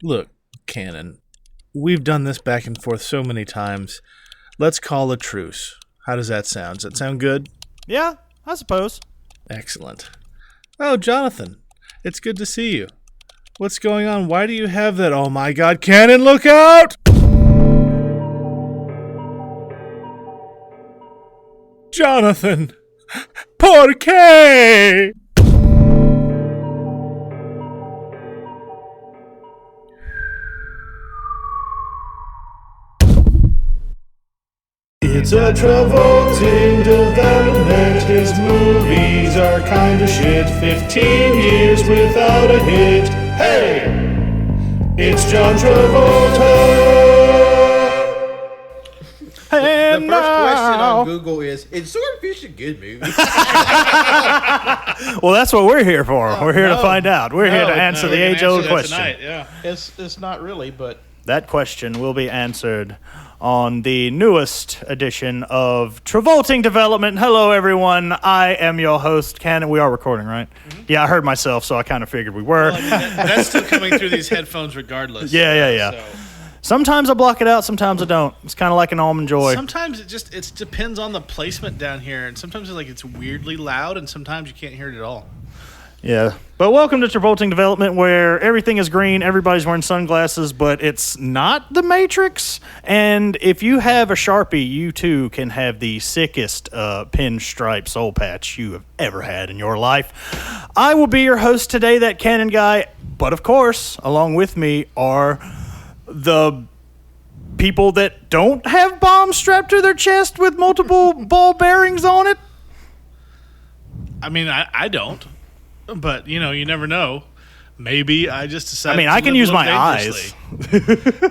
Look, Cannon, we've done this back and forth so many times. Let's call a truce. How does that sound? Does that sound good? Yeah, I suppose. Excellent. Oh, Jonathan, it's good to see you. What's going on? Why do you have that? Oh my God, Cannon, look out! Jonathan! ¿Por qué? It's a Travolting Development. His movies are kinda shit. 15 years without a hit. Hey! It's John Travolta! The first question on Google is Swordfish a good movie? Well, that's what we're here for. We're here to find out. We're here to answer the age-old question. Tonight, yeah. It's not really, but... That question will be answered on the newest edition of Travolting Development. Hello, everyone. I am your host, Cannon. We are recording, right? Mm-hmm. Yeah, I heard myself, so I kind of figured we were. Well, I mean, that's still coming through these headphones regardless. Yeah. So. Sometimes I block it out, sometimes I don't. It's kind of like an Almond Joy. Sometimes it depends on the placement down here, and sometimes it's weirdly loud, and sometimes you can't hear it at all. Yeah. But welcome to Travolting Development, where everything is green, everybody's wearing sunglasses, but it's not the Matrix. And if you have a Sharpie, you too can have the sickest pinstripe soul patch you have ever had in your life. I will be your host today, that Cannon guy. But of course, along with me are the people that don't have bombs strapped to their chest with multiple ball bearings on it. I mean, I don't. But, you never know. Maybe I just decided I can use my eyes.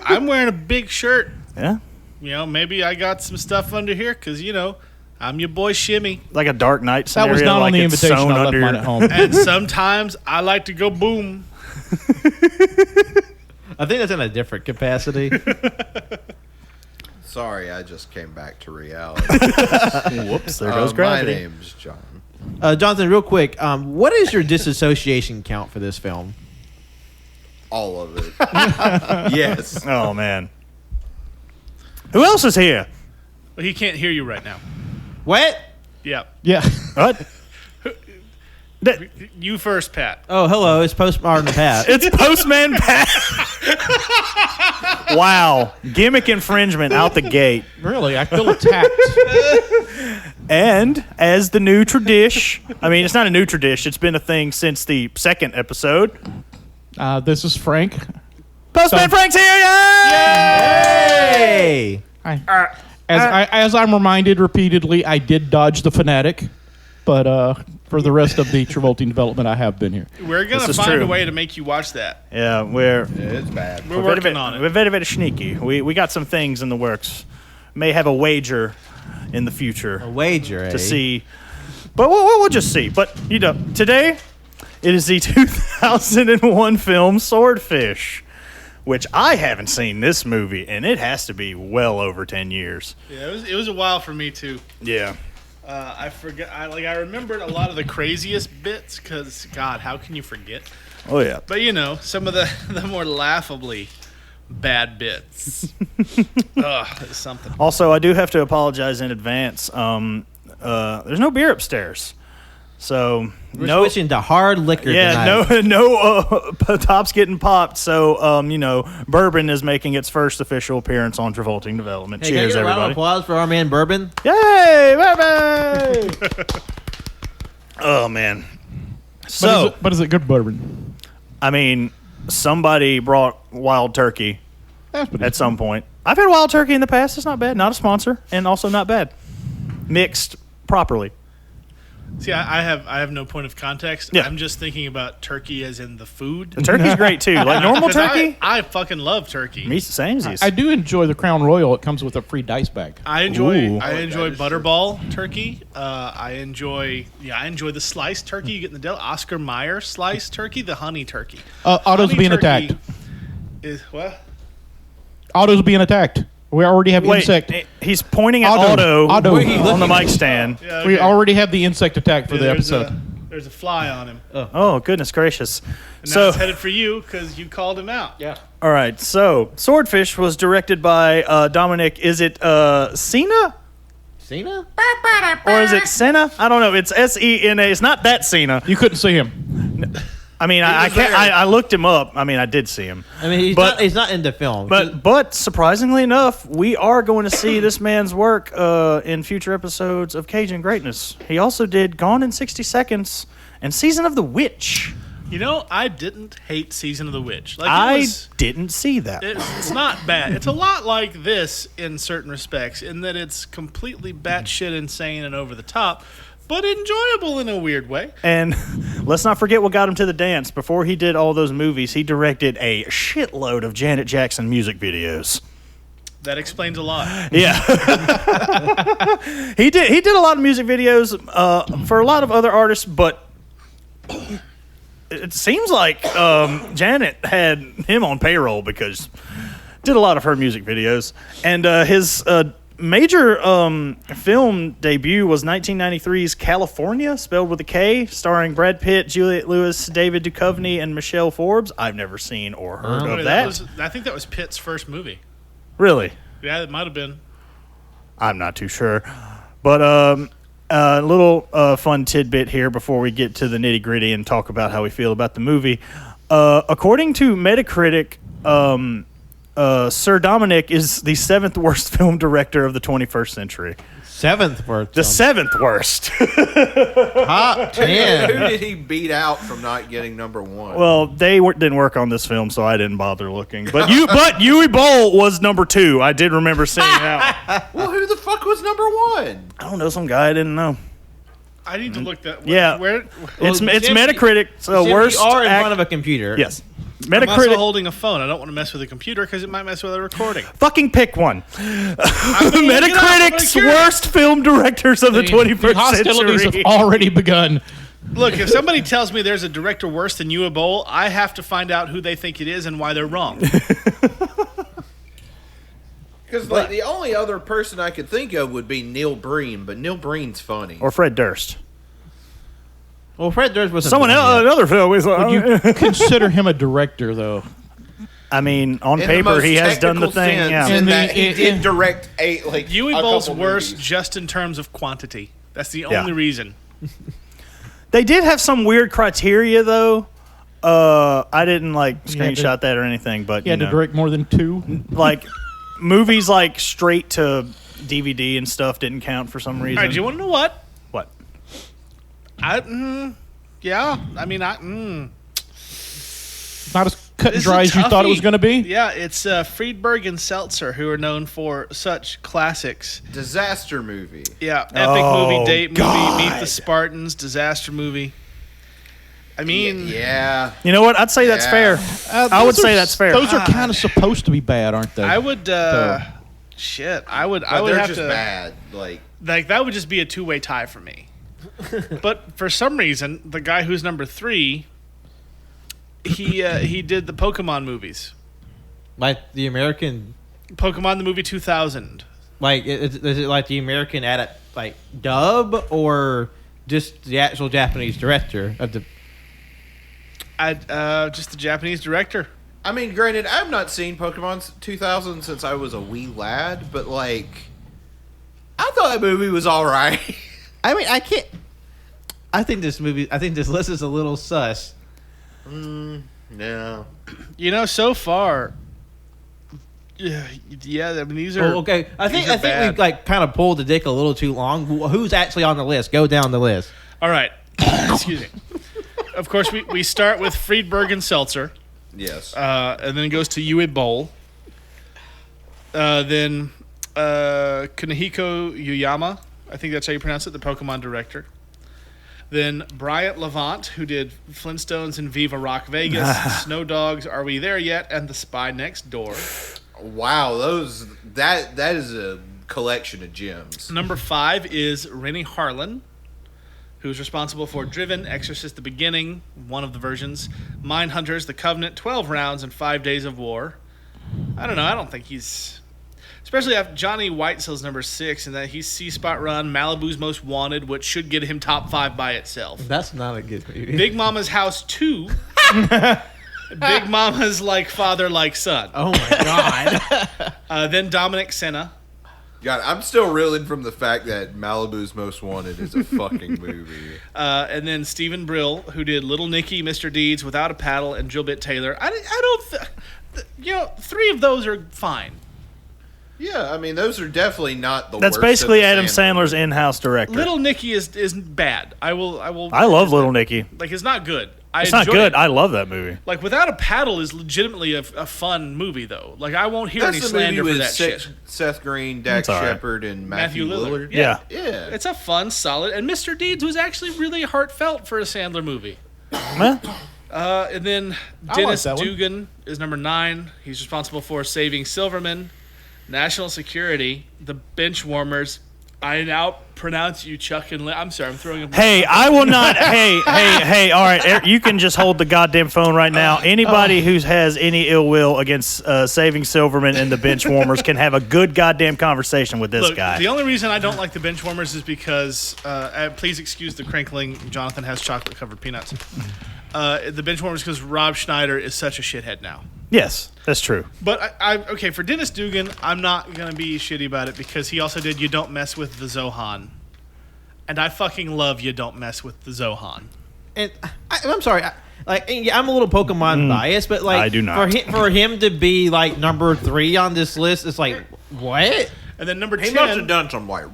I'm wearing a big shirt. Yeah. Maybe I got some stuff under here because, I'm your boy Shimmy. Like a Dark Knight scenario. That was not like on the invitation. I left mine at home. And sometimes I like to go boom. I think that's in a different capacity. Sorry, I just came back to reality. Whoops, there goes gravity. My name's John. Jonathan, real quick, what is your disassociation count for this film? All of it. Yes. Oh, man. Who else is here? Well, he can't hear you right now. What? Yeah. Yeah. What? You first, Pat. Oh, hello, it's Postmodern Pat. It's Postman Pat. Wow. Gimmick infringement out the gate. Really, I feel attacked. And as the new tradition, it's not a new tradition, it's been a thing since the second episode. This is Frank. Postman Frank's here! Yay! Hey! As I'm reminded repeatedly, I did dodge the fanatic, but for the rest of the Travolting Development, I have been here. We're going to find a way to make you watch that. Yeah, it's bad. We're working on it. We're very, very sneaky. We got some things in the works. May have a wager in the future. A wager, to see. But we'll just see. But, today, it is the 2001 film Swordfish, which I haven't seen this movie, and it has to be well over 10 years. Yeah, it was a while for me, too. Yeah. I forgot. I remembered a lot of the craziest bits because, God, how can you forget? Oh, yeah. But, some of the more laughably bad bits. It's something. Also, I do have to apologize in advance. There's no beer upstairs. So we're switching to hard liquor tonight. no tops getting popped. So, Bourbon is making its first official appearance on Travolting Development. Hey, Cheers, can I get a round everybody. of applause for our man Bourbon? Yay, Bourbon! Oh, man. So, but is it good bourbon? Somebody brought wild turkey at some point. I've had wild turkey in the past. It's not bad. Not a sponsor, and also not bad. Mixed properly. See, I have no point of context. Yeah. I'm just thinking about turkey as in the food. The turkey's great, too. Like normal turkey? I fucking love turkey. Me, samesies. I do enjoy the Crown Royal. It comes with a free dice bag. I enjoy Ooh. butterball turkey. I enjoy the sliced turkey you get in the deli. Oscar Mayer sliced turkey, the honey turkey. Otto's Honey being turkey attacked. Is what? Otto's being attacked. We already have insect. He's pointing at Otto Otto on the mic stand. Yeah, We okay. already have the insect attack for the episode. There's a fly on him. Oh, goodness gracious. And So, now it's headed for you because you called him out. Yeah. all right. So, Swordfish was directed by Dominic. Is it Cena? Cena? Or is it Senna? I don't know. It's Sena. It's not that Cena. You couldn't see him. I mean, I was can't. there. I looked him up. I mean, I did see him. I mean, he's not into film. But surprisingly enough, we are going to see this man's work in future episodes of Cajun Greatness. He also did Gone in 60 Seconds and Season of the Witch. You know, I didn't hate Season of the Witch. Like I didn't see that. It's not bad. It's a lot like this in certain respects, in that it's completely batshit insane and over the top, but enjoyable in a weird way. And let's not forget what got him to the dance. Before he did all those movies, he directed a shitload of Janet Jackson music videos. That explains a lot. Yeah. He did a lot of music videos for a lot of other artists, but it seems like Janet had him on payroll because did a lot of her music videos. And his major film debut was 1993's California, spelled with a K, starring Brad Pitt, Juliette Lewis, David Duchovny, and Michelle Forbes. I've never seen or heard of that. I think that was Pitt's first movie. Really? Yeah, it might have been. I'm not too sure. But a little fun tidbit here before we get to the nitty-gritty and talk about how we feel about the movie. According to Metacritic, Sir Dominic is the 7th worst film director of the 21st century. 7th worst. The 7th worst. Top 10. Who did he beat out from not getting number one? Well, they didn't work on this film, so I didn't bother looking. But Yui Bowl was number 2. I did remember seeing that. Well, who the fuck was number one? I don't know, some guy I didn't know. I need to look that. Yeah. Where It's Jim, Metacritic. So Jim, worst. you are in front of a computer. Yes. I'm also Metacritic. holding a phone. I don't want to mess with a computer because it might mess with a recording. Fucking pick one. I'm Metacritic's curious. worst film directors of the 21st The hostilities century. have already begun. Look, if somebody tells me there's a director worse than Uwe Boll, I have to find out who they think it is and why they're wrong. Because like the only other person I could think of would be Neil Breen, but Neil Breen's funny. Or Fred Durst. Well, Fred Durst was Someone else, another film. Is, Would you consider him a director, though? I mean, on In the paper, most he has done the technical thing. sense, Yeah. in And that he the- did direct Uwe a Boll's couple worse movies. just in terms of quantity. That's the Yeah. only reason. They did have some weird criteria, though. I didn't like screenshot that or anything, but He had to direct more than 2. like movies like straight to DVD and stuff didn't count for some reason. All right, do you want to know what? What? Yeah, I mean, Not as cut and This is dry as you thought it was toughy. going to be. Yeah, it's Friedberg and Seltzer, who are known for such classics. Disaster movie. Yeah, epic Oh, movie, date movie, God. Meet the Spartans, disaster movie. I mean, Yeah. You know what? I'd say that's Yeah. fair. I would say that's fair. Those are kind of supposed to be bad, aren't they? I would. So- Shit, I would. But I would they're have just to. bad. Like Like that would just be a two-way tie for me. But for some reason, the guy who's number 3, he did the Pokemon movies. Like the American, Pokemon the movie 2000. like is it like the American like dub or just the actual Japanese director of the? Just the Japanese director. I mean, granted, I've not seen Pokemon 2000 since I was a wee lad, but like, I thought that movie was all right. I mean, I can't. I think this list is a little sus. No. You know, so far. Yeah, I mean these are. Oh, okay, I think bad. we've like kind of pulled the dick a little too long. Who's actually on the list? Go down the list. All right. Excuse me. Of course, we start with Friedberg and Seltzer, Yes. and then it goes to Uwe Boll. Then Kunihiko Yuyama, I think that's how you pronounce it, the Pokemon director. Then Bryant Levant, who did Flintstones and Viva Rock Vegas, Snow Dogs, Are We There Yet, and The Spy Next Door. Wow, that is a collection of gems. Number 5 is Rennie Harlan, who's responsible for Driven, Exorcist: The Beginning, one of the versions, Mindhunters, The Covenant, 12 Rounds, and 5 Days of War. I don't know. I don't think he's... especially after Johnny Whitesell's number 6, and that he's C Spot Run, Malibu's Most Wanted, which should get him top 5 by itself. That's not a good movie. Big Mama's House 2. Big Mama's Like Father, Like Son. Oh my god. Then Dominic Senna. God, I'm still reeling from the fact that Malibu's Most Wanted is a fucking movie. And then Stephen Brill, who did Little Nicky, Mr. Deeds, Without a Paddle, and Jill Bit Taylor. I don't 3 of those are fine. Yeah, I mean, those are definitely not the That's worst basically of the Adam Sandler Sandler's movies. in-house director. Little Nicky is bad. I love Little Nicky. Like, it's not good. It's not enjoy good. it. I love that movie. Like, Without a Paddle is legitimately a fun movie, though. Like, I won't hear That's any the slander movie for with that shit. Seth Green, Dax all right. Shepard, and Matthew Lillard. Yeah. Yeah. It's a fun, solid, and Mr. Deeds was actually really heartfelt for a Sandler movie. Huh? And then I Dennis like that one. Dugan is number 9. He's responsible for Saving Silverman, National Security, The Benchwarmers. I now pronounce you Chuck and I'm sorry, I'm throwing a... Hey, I will not. Hey. All right, Eric, you can just hold the goddamn phone right now. Anybody who has any ill will against Saving Silverman and the Benchwarmers can have a good goddamn conversation with this Look, guy. the only reason I don't like The Benchwarmers is because, please excuse the crinkling, Jonathan has chocolate-covered peanuts. The Benchwarmers because Rob Schneider is such a shithead now. Yes, that's true. But okay, for Dennis Dugan, I'm not gonna be shitty about it because he also did You Don't Mess with the Zohan, and I fucking love You Don't Mess with the Zohan. And I'm sorry. I'm a little Pokemon biased, but like I do not. For him to be like number 3 on this list, it's like what? And then number He 10. must have done some, like,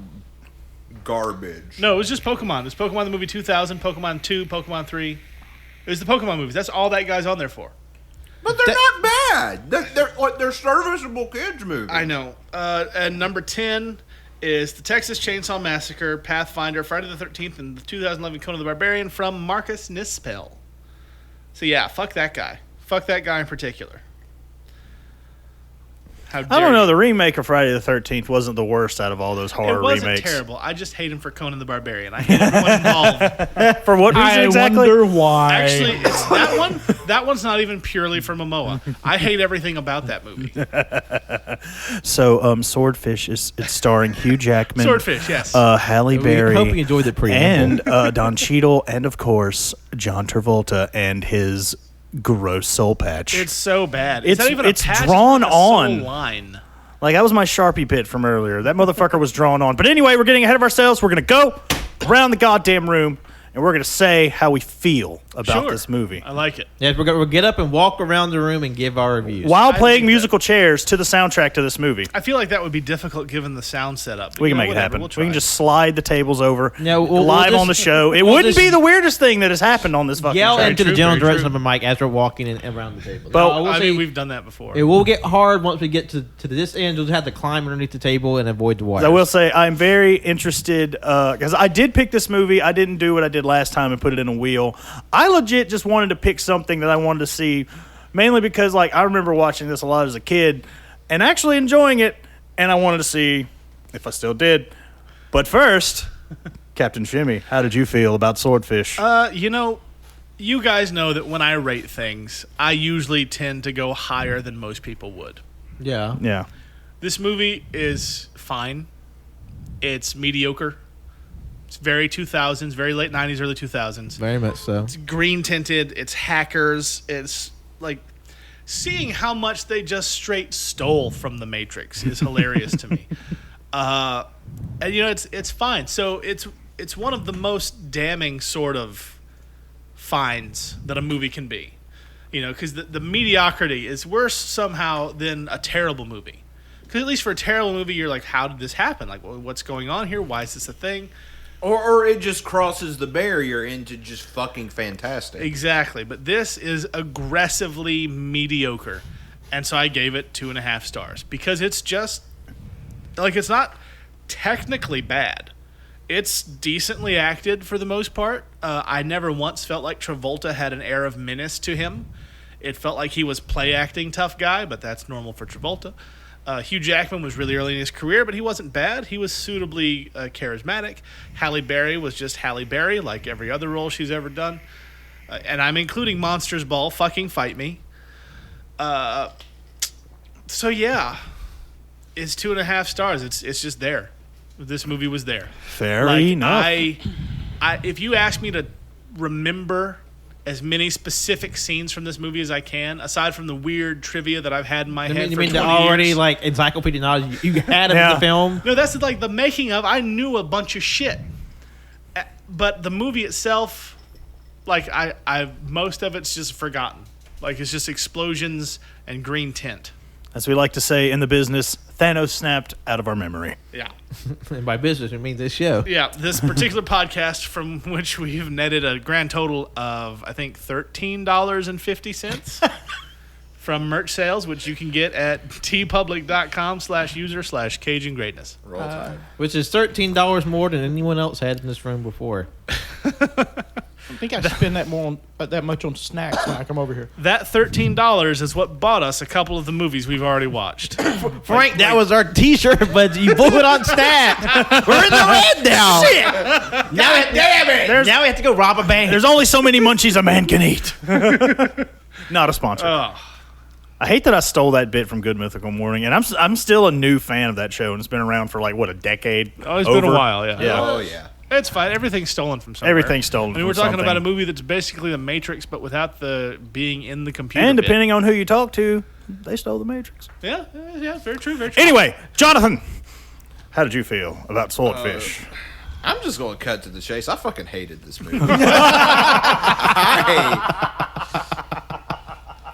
garbage. No, it was just Pokemon. It was Pokemon the movie 2000, Pokemon 2, Pokemon 3. It was the Pokemon movies. That's all that guy's on there for. But they're not bad. They're serviceable kids movies. I know. And number 10 is the Texas Chainsaw Massacre, Pathfinder, Friday the 13th, and the 2011 Conan the Barbarian from Marcus Nispel. So yeah, fuck that guy. Fuck that guy in particular. How dare I don't know. you. The remake of Friday the 13th wasn't the worst out of all those horror It wasn't remakes. terrible. I just hate him for Conan the Barbarian. I hate everyone involved. For what reason I exactly? wonder why. Actually, it's that one. That one's not even purely for Momoa. I hate everything about that movie. So, Swordfish it's starring Hugh Jackman, Swordfish, yes. Halle Berry, hope you enjoyed the preamble. and Don Cheadle, and of course John Travolta and his gross soul patch. It's so bad. It's- not even a it's patch, drawn it's a soul on. line. Like, that was my Sharpie pit from earlier. That motherfucker was drawn on. But anyway, we're getting ahead of ourselves. We're going to go around the goddamn room, and we're going to say how we feel about Sure. this movie. I like it. Yes, we'll get up and walk around the room and give our reviews. While I playing think musical chairs to the soundtrack to this movie. I feel like that would be difficult given the sound setup. but We you can know, make it whatever, happen. We'll we try. can just slide the tables over No, we'll live just- on the show. It we'll wouldn't just be the weirdest thing that has happened on this fucking Yell show. into the true, general very direction true. of the mic as we're walking around the table. But- Now, I will I say mean, we've done that before. it will get hard once we get to this end. You'll have to climb underneath the table and avoid the wires. I will say I'm very interested because I did pick this movie. I didn't do what I did last time and put it in a wheel. I legit just wanted to pick something that I wanted to see, mainly because like I remember watching this a lot as a kid and actually enjoying it, and I wanted to see if I still did. But first, Captain Shimmy, how did you feel about Swordfish? You guys know that when I rate things, I usually tend to go higher than most people would. Yeah. Yeah. This movie is fine. It's mediocre. It's very 2000s, very late 90s, early 2000s. Very much so. It's green tinted. It's hackers. It's like seeing how much they just straight stole from the Matrix is hilarious to me. And it's fine. So it's one of the most damning sort of finds that a movie can be. Because the mediocrity is worse somehow than a terrible movie. Because at least for a terrible movie, you're like, how did this happen? Like, what's going on here? Why is this a thing? Or it just crosses the barrier into just fucking fantastic. Exactly. But this is aggressively mediocre. And so I gave it 2.5 stars. Because it's just, like, it's not technically bad. It's decently acted for the most part. I never once felt like Travolta had an air of menace to him. It felt like he was play acting tough guy, but that's normal for Travolta. Hugh Jackman was really early in his career, but he wasn't bad. He was suitably charismatic. Halle Berry was just Halle Berry, like every other role she's ever done. And I'm including Monsters Ball, fucking fight me. So yeah, It's 2.5 stars. It's just there. This movie was there. Fair Like, enough. If you ask me to remember as many specific scenes from this movie as I can, aside from the weird trivia that I've had in my head You for mean 20 the already years. like encyclopedic knowledge you had of Yeah. the film? No, that's like the making of. I knew a bunch of shit, but the movie itself, like I most of it's just forgotten. Like it's just explosions and green tint. As we like to say in the business, Thanos snapped out of our memory. Yeah. And by business, we mean this show. Yeah, this particular podcast, from which we've netted a grand total of, I think, $13.50 from merch sales, which you can get at tpublic.com/user/Cajun Greatness. Roll Tide. Which is $13 more than anyone else had in this room before. I think I spend that much on snacks when I come over here. That $13 is what bought us a couple of the movies we've already watched. Frank, that was our T-shirt, but you blew it on snack. We're in the red now. Shit. Now we have to go rob a bank. There's only so many munchies a man can eat. Not a sponsor. Oh, I hate that I stole that bit from Good Mythical Morning, and I'm still a new fan of that show, and it's been around for like a decade. oh it's been a over. while, yeah. Yeah. Oh yeah. It's fine. Everything's stolen from somewhere. Everything's stolen I mean, from we're talking something. about a movie that's basically the Matrix, but without the being in the computer. And bit. depending on who you talk to, they stole the Matrix. Yeah, very true, very true. Anyway, Jonathan, how did you feel about Swordfish? I'm just going to cut to the chase. I fucking hated this movie.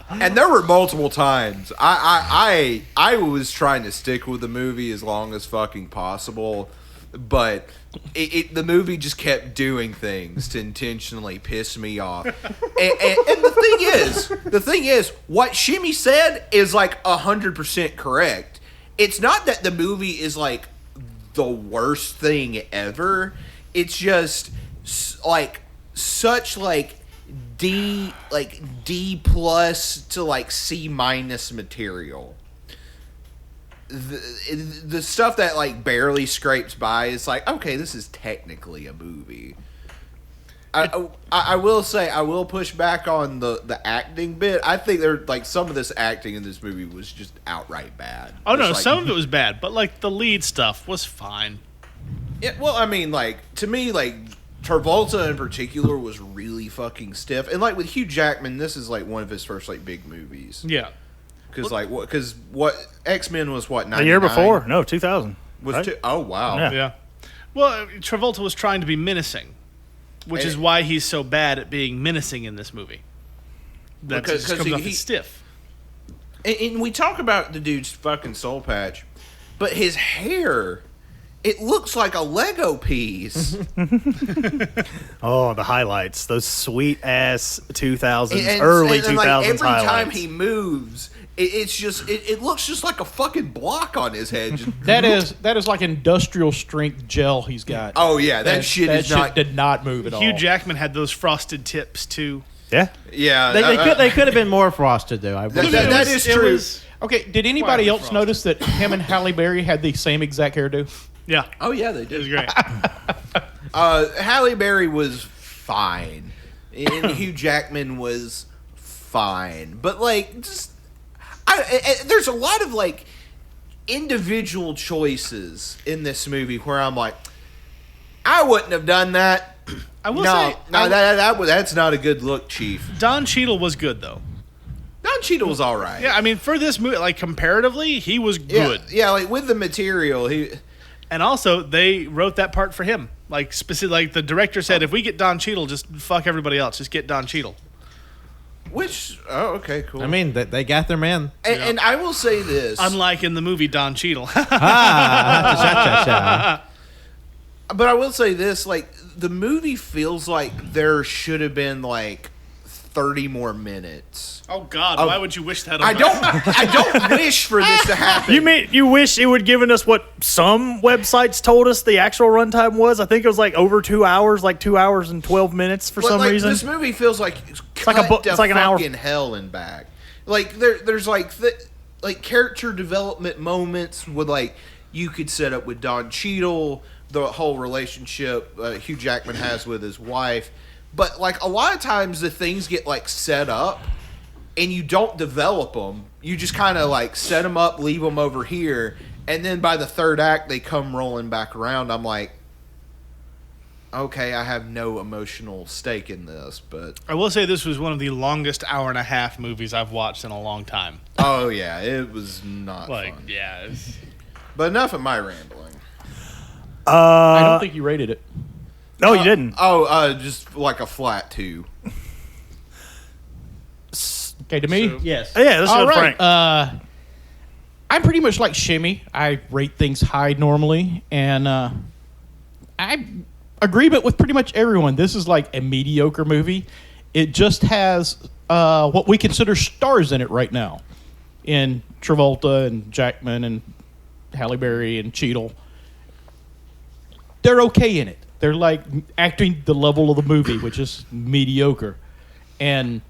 And there were multiple times I was trying to stick with the movie as long as fucking possible, but the movie just kept doing things to intentionally piss me off. And the thing is, what Shimmy said is like 100% correct. It's not that the movie is like the worst thing ever. It's just like such like D plus to like C minus material. The stuff that like barely scrapes by is like, okay, this is technically a movie. I will say I will push back on the acting bit. I think there like some of this acting in this movie was just outright bad. Oh no, It's like- some of it was bad, but like the lead stuff was fine. Yeah, well, I mean, like to me, like Travolta in particular was really fucking stiff, and like with Hugh Jackman, this is like one of his first like big movies. Yeah. Because what X-Men was what 99? The year before? No, 2000. was right? two, oh wow Yeah. Yeah. Well, Travolta was trying to be menacing, which is why he's so bad at being menacing in this movie. That just comes off as stiff. And we talk about the dude's fucking soul patch, but his hair, it looks like a Lego piece. Oh, the highlights. Those sweet ass 2000s, And- early and, 2000s like, every highlights. time he moves, it's just it looks just like a fucking block on his head. Just- That is like industrial strength gel he's got. oh yeah, that shit is not. did not move at all. Hugh Jackman had those frosted tips too. Yeah. Yeah, They could have been more frosted though. I believe. that is It true. was- Okay, did anybody Quietly else frosted. notice that him and Halle Berry had the same exact hairdo? Yeah, Oh yeah, they it was did. great. Halle Berry was fine, and Hugh Jackman was fine, but like, just there's a lot of like individual choices in this movie where I'm like, I wouldn't have done that. I will say, that's not a good look, Chief. Don Cheadle was good though. Don Cheadle was all right. Yeah, I mean, for this movie, like comparatively, he was good. Yeah, like with the material, he. And also, they wrote that part for him. Like like the director said, if we get Don Cheadle, just fuck everybody else. Just get Don Cheadle. Which okay, cool. I mean, they got their man. and I will say this. Unlike in the movie Don Cheadle. Cha-cha-cha. But I will say this, like, the movie feels like there should have been, like, 30 more minutes. Oh God, why would you wish that on I don't wish for this to happen. You wish it would given us what some websites told us the actual runtime was? I think it was like over 2 hours, like 2 hours and 12 minutes for some like, reason. This movie feels like it's like a cut book- to it's like an hour. fucking hell and back. Like, there's like, like, character development moments with, like, you could set up with Don Cheadle, the whole relationship Hugh Jackman has with his wife. But, like, a lot of times the things get, like, set up and you don't develop them. You just kind of, like, set them up, leave them over here, And then by the third act, they come rolling back around. I'm like, okay, I have no emotional stake in this, but I will say this was one of the longest hour-and-a-half movies I've watched in a long time. oh yeah, it was not Like, fun. yeah. But enough of my rambling. I don't think you rated it. No, you didn't. Just like a flat 2. Okay, to me? Yes. Yeah, this All is right. Frank. I'm pretty much like Shimmy. I rate things high normally, and I agreement with pretty much everyone. This is like a mediocre movie. It just has what we consider stars in it right now, in Travolta and Jackman and Halle Berry and Cheadle. They're okay in it. They're like acting the level of the movie, which is mediocre, and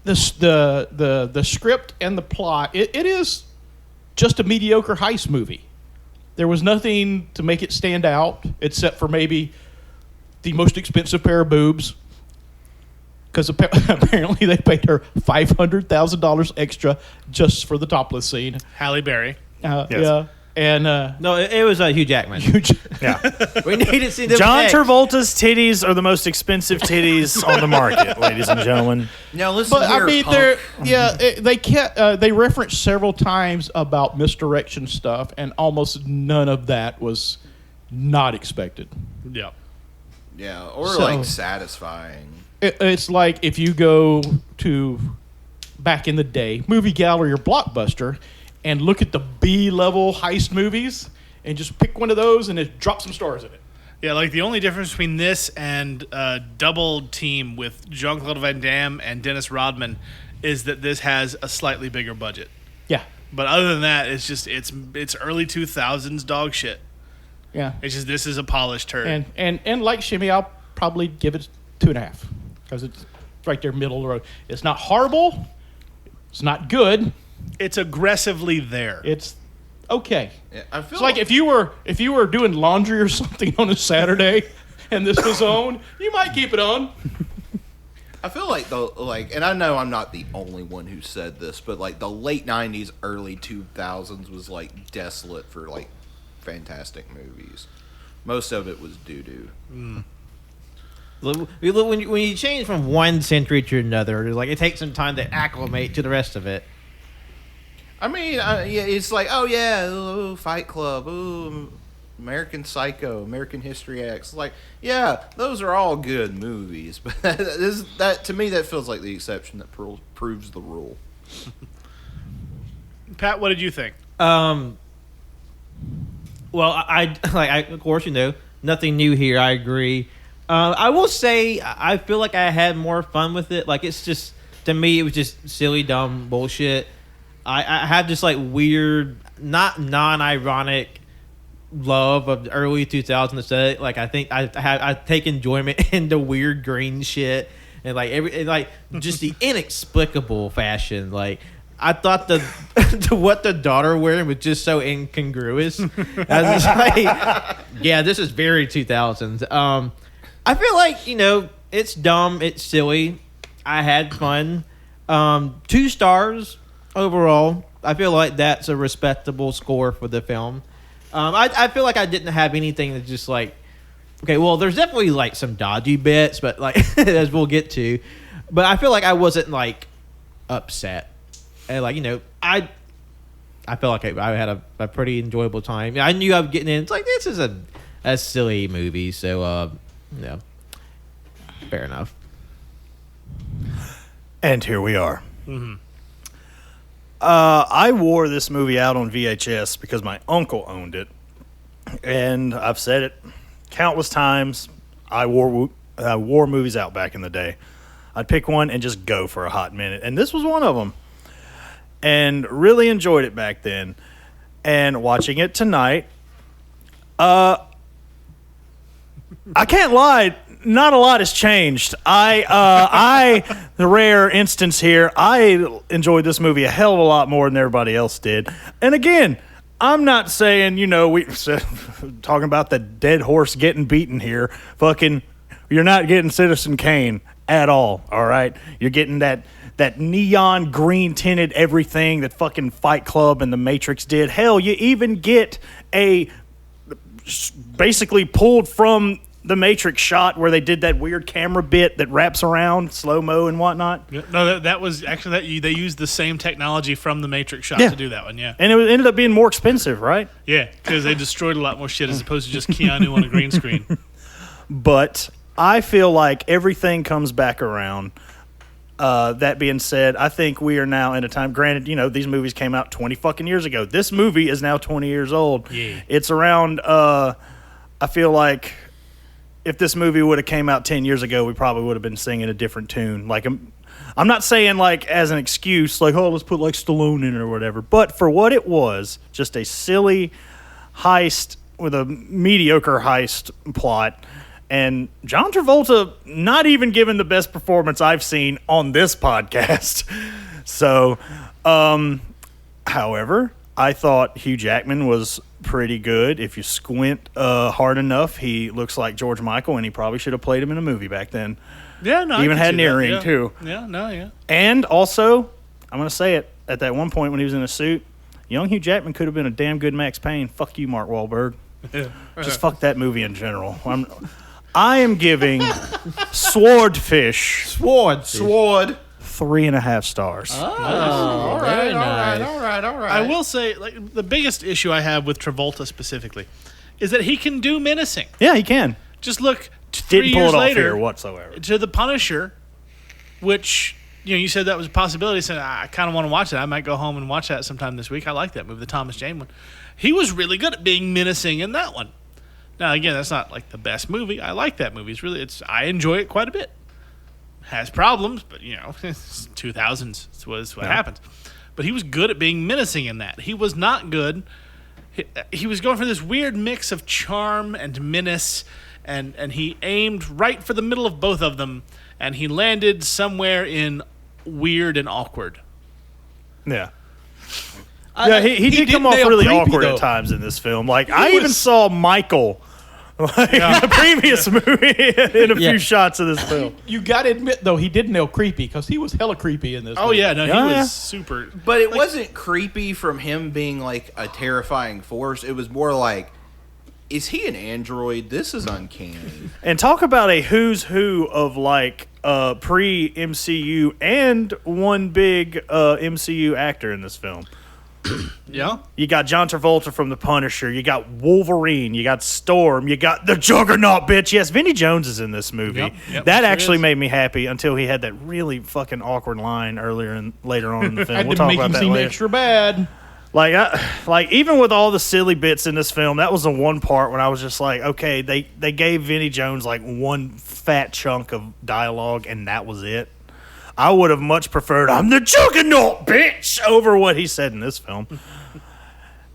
the script and the plot. It is just a mediocre heist movie. There was nothing to make it stand out, except for maybe the most expensive pair of boobs, because apparently they paid her $500,000 extra just for the topless scene. Halle Berry. Yes. Yeah, and No, it was Hugh Jackman. huge. Yeah. We need to see them John next. Travolta's titties are the most expensive titties on the market, ladies and gentlemen. Now listen But here, I mean, punk. they can't. They referenced several times about misdirection stuff, and almost none of that was not expected. Yeah. Yeah, or So- like satisfying. It's like if you go to back in the day, movie gallery or Blockbuster, and look at the B-level heist movies, and just pick one of those and just drop some stars in it. Yeah, like the only difference between this and Double Team with Jean-Claude Van Damme and Dennis Rodman is that this has a slightly bigger budget. Yeah, But other than that, it's just it's early 2000s dog shit. yeah. It's just this is a polished turd. And like Shimmy, I'll probably give it 2.5 because it's right there middle of the road. It's not horrible. It's not good. It's aggressively there. It's okay. Yeah, I feel It's like if you were doing laundry or something on a Saturday, and this was on, you might keep it on. I feel like and I know I'm not the only one who said this, but like the late '90s, early 2000s was like desolate for like fantastic movies. Most of it was doo doo. When you change from one century to another, like it takes some time to acclimate to the rest of it. I mean, yeah, it's like, oh yeah, ooh, Fight Club, ooh, American Psycho, American History X. Like, yeah, those are all good movies, but that to me that feels like the exception that proves the rule. Pat, what did you think? Well, I of course, nothing new here. I agree. I will say I feel like I had more fun with it. Like it's just to me, it was just silly, dumb bullshit. I have just like weird, not non-ironic love of the early 2000s. Like I think I take enjoyment in the weird green shit and like just the inexplicable fashion. Like I thought what the daughter wearing was just so incongruous. I was just like, yeah, this is very 2000s. I feel like it's dumb, it's silly. I had fun. 2 stars overall. I feel like that's a respectable score for the film. I feel like I didn't have anything that just like, okay, well, there's definitely like some dodgy bits, but like as we'll get to, but I feel like I wasn't like upset, and like I felt like I had a pretty enjoyable time. I knew I was getting in. It's like this is a silly movie, so yeah, fair enough. And here we are. I wore this movie out on VHS because my uncle owned it. And I've said it countless times. I wore movies out back in the day. I'd pick one and just go for a hot minute. And this was one of them. And really enjoyed it back then. And watching it tonight, I can't lie. Not a lot has changed. The rare instance here, I enjoyed this movie a hell of a lot more than everybody else did. And again, I'm not saying, we talking about the dead horse getting beaten here. Fucking, you're not getting Citizen Kane at all right? You're getting that that neon green tinted everything that fucking Fight Club and The Matrix did. Hell, you even get a basically pulled from The Matrix shot where they did that weird camera bit that wraps around slow mo and whatnot. No, that was actually they used the same technology from the Matrix shot Yeah. to do that one. Yeah, And it ended up being more expensive, right? yeah, because they destroyed a lot more shit as opposed to just Keanu on a green screen. But I feel like everything comes back around. That being said, I think we are now in a time. Granted, these movies came out 20 fucking years ago. This movie is now 20 years old. Yeah. It's around. I feel like if this movie would have came out 10 years ago, we probably would have been singing a different tune. Like I'm not saying like as an excuse, like let's put like Stallone in it or whatever. But for what it was, just a silly heist with a mediocre heist plot. And John Travolta not even given the best performance I've seen on this podcast. So, however, I thought Hugh Jackman was pretty good. If you squint hard enough, he looks like George Michael, and he probably should have played him in a movie back then. Yeah, no, Even I can had see an that, earring, yeah. too. Yeah, no, yeah. And also, I'm going to say it, at that one point when he was in a suit, young Hugh Jackman could have been a damn good Max Payne. Fuck you, Mark Wahlberg. Just fuck that movie in general. I am giving Swordfish Sword. 3.5 stars. All right. I will say, like, the biggest issue I have with Travolta specifically is that he can do menacing. Yeah, he can. Just look 3 Didn't pull years it off later here whatsoever. to The Punisher, which you said that was a possibility. So I kind of want to watch it. I might go home and watch that sometime this week. I like that movie, the Thomas Jane one. He was really good at being menacing in that one. Now again, that's not like the best movie. I like that movie. I enjoy it quite a bit. Has problems, but it's 2000s was what happens. But he was good at being menacing in that. He was not good. He was going for this weird mix of charm and menace, and he aimed right for the middle of both of them, and he landed somewhere in weird and awkward. Yeah. Yeah, he did come off nail really creepy, awkward though. at times in this film. Like, I even saw Michael in the previous movie in a few shots of this film. You got to admit, though, he did nail creepy because he was hella creepy in this. Oh movie. yeah, no, he Yeah. was super. But it wasn't creepy from him being like a terrifying force. It was more like, is he an android? This is uncanny. And talk about a who's who of like pre-MCU and one big MCU actor in this film. Yeah. You got John Travolta from The Punisher. You got Wolverine. You got Storm. You got the Juggernaut, bitch. Yes, Vinnie Jones is in this movie. Yep, That sure actually is. made me happy until he had that really fucking awkward line later on in the film. Had We'll to talk make about him that seem later. extra bad. Like even with all the silly bits in this film, that was the one part when I was just like, okay, they gave Vinnie Jones like one fat chunk of dialogue, and that was it. I would have much preferred "I'm the Juggernaut, bitch" over what he said in this film.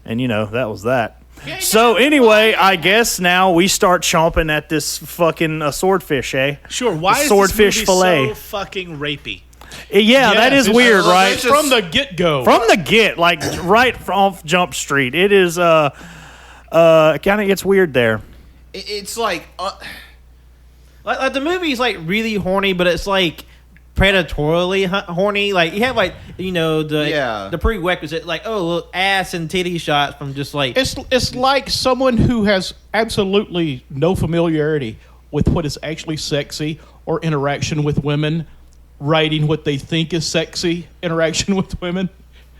And that was that. So anyway, I guess now we start chomping at this fucking swordfish, eh? Sure. Why is Swordfish this movie fillet. so fucking rapey? Yeah, that is it's- weird, right? Just- From the get-go. From the get, like right off Jump Street, it is kind of gets weird there. It's like Like the movie's like really horny, but it's like predatorily horny. Like you have the prerequisite like look, ass and titty shots from just like It's like someone who has absolutely no familiarity with what is actually sexy or interaction with women, writing what they think is sexy interaction with women.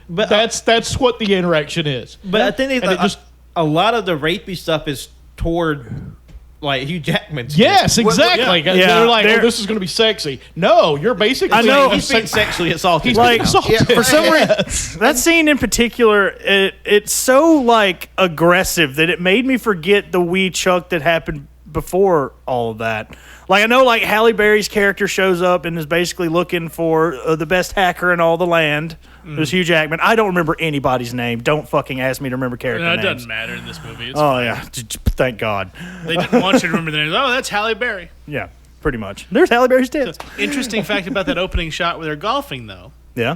But That's what the interaction is. But I think And it just a lot of the rapey stuff is toward like Hugh Jackman's. yes, exactly. Yeah. They're like, They're- this is going to be sexy. No, you're basically I know. He's being sexually assaulted. He's Like, being assaulted. Yeah, For some Yes. reason, that scene in particular, it's so like aggressive that it made me forget the wee chuck that happened before all of that. Like I know, like Halle Berry's character shows up and is basically looking for the best hacker in all the land. It was Hugh Jackman. I don't remember anybody's name. Don't fucking ask me to remember character No, it names. doesn't matter in this movie. It's Oh yeah, thank God. They didn't want you to remember the names. Oh, that's Halle Berry. Yeah, pretty much. There's Halle Berry's tits. Interesting fact about that opening shot where they're golfing, though. Yeah.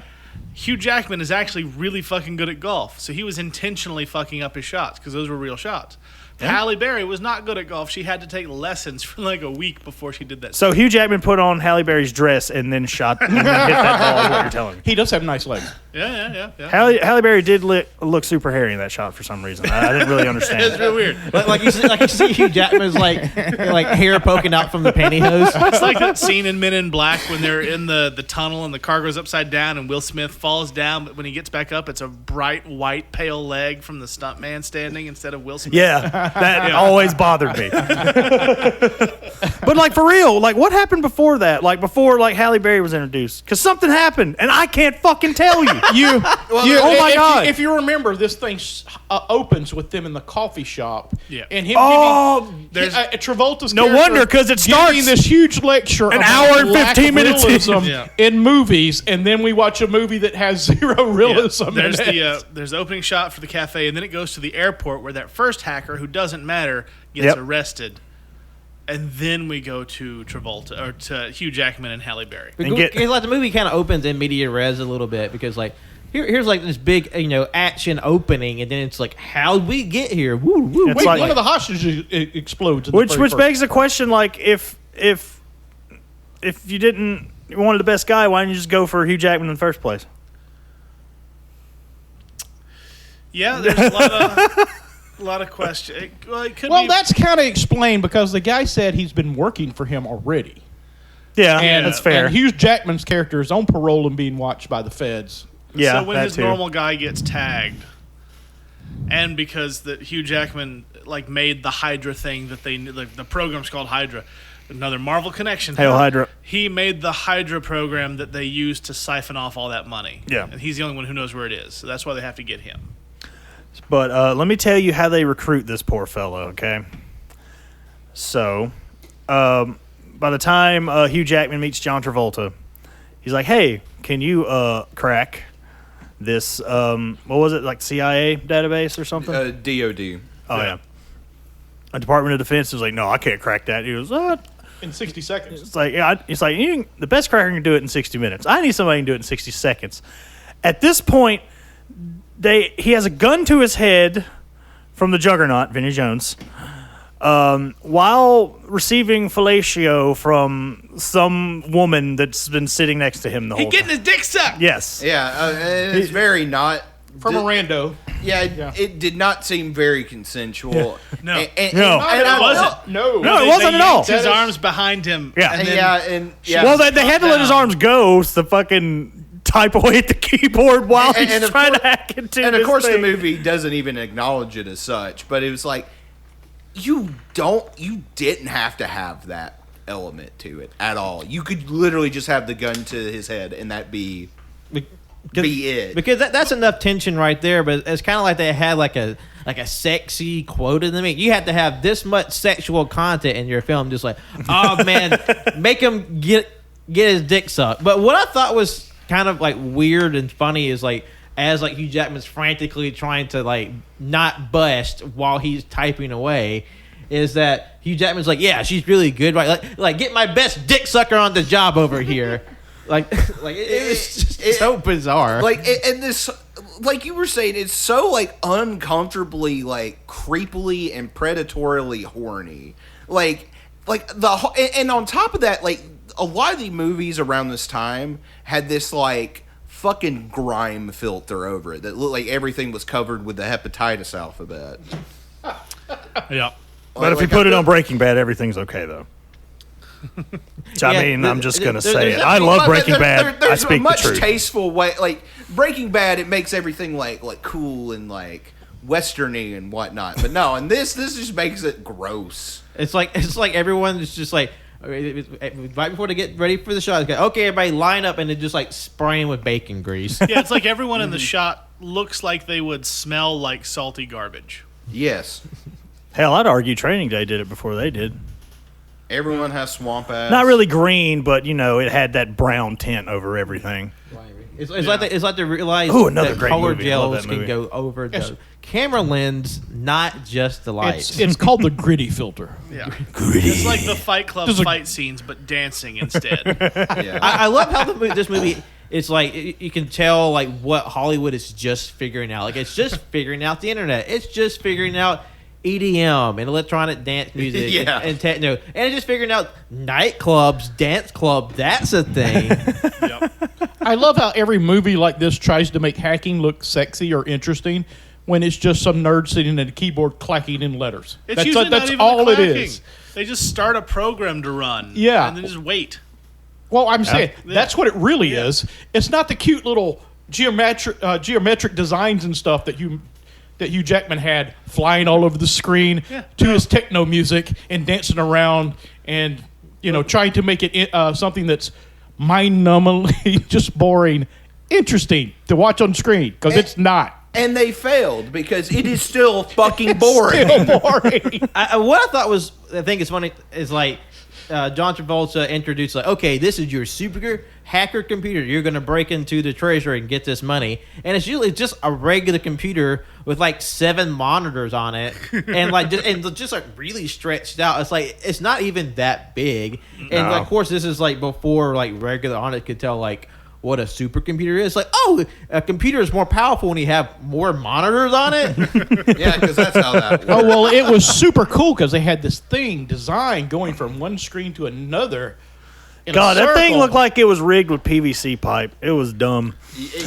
Hugh Jackman is actually really fucking good at golf, so he was intentionally fucking up his shots because those were real shots. Halle Berry was not good at golf. She had to take lessons for like a week before she did that. So Hugh Jackman put on Halle Berry's dress and then shot and then hit that ball. Is what you're telling me? He does have nice legs. Yeah. Halle Berry did look super hairy in that shot for some reason. I didn't really understand. It's real weird. Like you see Hugh Jackman's like hair poking out from the pantyhose. It's like that scene in Men in Black when they're in the tunnel and the car goes upside down and Will Smith falls down, but when he gets back up, it's a bright white pale leg from the stuntman standing instead of Will Smith. Yeah, that always bothered me. But like for real, like what happened before that? Like before like Halle Berry was introduced? Because something happened and I can't fucking tell you. Oh my God. If you remember, this thing opens with them in the coffee shop. Yeah. And him there's- Travolta's No character wonder, 'cause it giving starts this huge lecture an about hour and lack 15 of minutes in. realism Yeah. in movies, and then we watch a movie that has zero realism There's in it. there's the opening shot for the cafe, and then it goes to the airport where that first hacker, who doesn't matter, gets Yep. arrested. And then we go to Travolta or to Hugh Jackman and Halle Berry. Because like the movie kind of opens in media res a little bit because like here's like this big action opening, and then it's like how'd we get here? Woo woo. It's Wait, like- one of the hostages explodes. In the Which very first. begs the question, like if you didn't you wanted the best guy, why didn't you just go for Hugh Jackman in the first place? Yeah, there's a lot of questions. It could be. That's kind of explained because the guy said he's been working for him already. Yeah, And that's fair. And Hugh Jackman's character is on parole and being watched by the feds. Yeah, so when that his too. normal guy gets tagged, and because the Hugh Jackman like made the Hydra thing that they like, the program's called Hydra, another Marvel connection. Hail Hydra. He made the Hydra program that they used to siphon off all that money. Yeah. And he's the only one who knows where it is, so that's why they have to get him. But let me tell you how they recruit this poor fellow, okay? So, by the time Hugh Jackman meets John Travolta, he's like, hey, can you crack this, what was it, like CIA database or something? DOD. Oh, yeah. A Department of Defense was like, no, I can't crack that. He goes, In 60 seconds. It's like, yeah, it's like the best cracker can do it in 60 minutes. I need somebody who can do it in 60 seconds. At this point, he has a gun to his head from the Juggernaut, Vinnie Jones, while receiving fellatio from some woman that's been sitting next to him the whole He's getting time. his dick sucked. Yes. Yeah, and it's very not. From a rando. Yeah, it did not seem very consensual. No. No. It wasn't. No. No, it They wasn't at all. yanked his That is- arms behind him. Yeah. And then, Well, they had to let his arms go to fucking type away at the keyboard while And- he's and of trying to course- hack into And of this course, thing. the movie doesn't even acknowledge it as such. But it was like, you didn't have to have that element to it at all. You could literally just have the gun to his head, and that be it. Because that's enough tension right there. But it's kind of like they had like a sexy quote in the movie. You have to have this much sexual content in your film. Just like, oh man, make him get his dick sucked. But what I thought was kind of like weird and funny is like as like Hugh Jackman's frantically trying to like not bust while he's typing away. Is that Hugh Jackman's like, yeah, she's really good, right? Like get my best dick sucker on the job over here. Like it's just so bizarre. And this, like you were saying, it's so like uncomfortably, like creepily and predatorily horny. Like and on top of that, like a lot of the movies around this time had this like fucking grime filter over it that looked like everything was covered with the hepatitis alphabet. Yeah. But if you put it on Breaking Bad, everything's okay, though. So, I mean, I'm just going to say it. I love Breaking Bad. I There's speak a much the truth. tasteful way. Like Breaking Bad, it makes everything like cool and like westerny and whatnot. But no, and this just makes it gross. It's like everyone is just like right before they get ready for the shot. It's like, okay, everybody line up and then just like spraying with bacon grease. Yeah, it's like everyone in the shot looks like they would smell like salty garbage. Yes, Hell, I'd argue Training Day did it before they did. everyone has swamp ass. Not really green, but, it had that brown tint over everything. It's like they realize Ooh, another that great color movie. I love gels that can movie. go over the camera lens, not just the lights. It's called the gritty filter. Yeah. It's like the Fight Club There's a- fight scenes, but dancing instead. Yeah. I love how this movie. It's like you can tell like what Hollywood is just figuring out. Like it's just figuring out the internet. It's just figuring out EDM and electronic dance music Yeah. and techno, and just figuring out nightclubs, dance club, that's a thing. Yep. I love how every movie like this tries to make hacking look sexy or interesting when it's just some nerd sitting at a keyboard clacking in letters. It's That's, usually that's not even all the it clacking. is. They just start a program to run. Yeah. And then just wait. Well, I'm saying that's what it really is. It's not the cute little geometric designs and stuff that Hugh Jackman had flying all over the screen to his techno music and dancing around and trying to make it something that's mind-numbingly just boring, interesting to watch on screen because it's not. And they failed because it is still fucking boring. Still boring. What I thought was, I think it's funny, is like John Travolta introduced like, okay, this is your super hacker computer. You're going to break into the treasury and get this money. And it's usually just a regular computer with like 7 monitors on it and like just like really stretched out. It's like, it's not even that big. And like, of course, this is like before like regular on it could tell like what a supercomputer is. Like, oh, a computer is more powerful when you have more monitors on it. Yeah, because that's how that works. Oh, well, it was super cool because they had this thing designed going from one screen to another. in a God, that thing circle. looked like it was rigged with PVC pipe. It was dumb.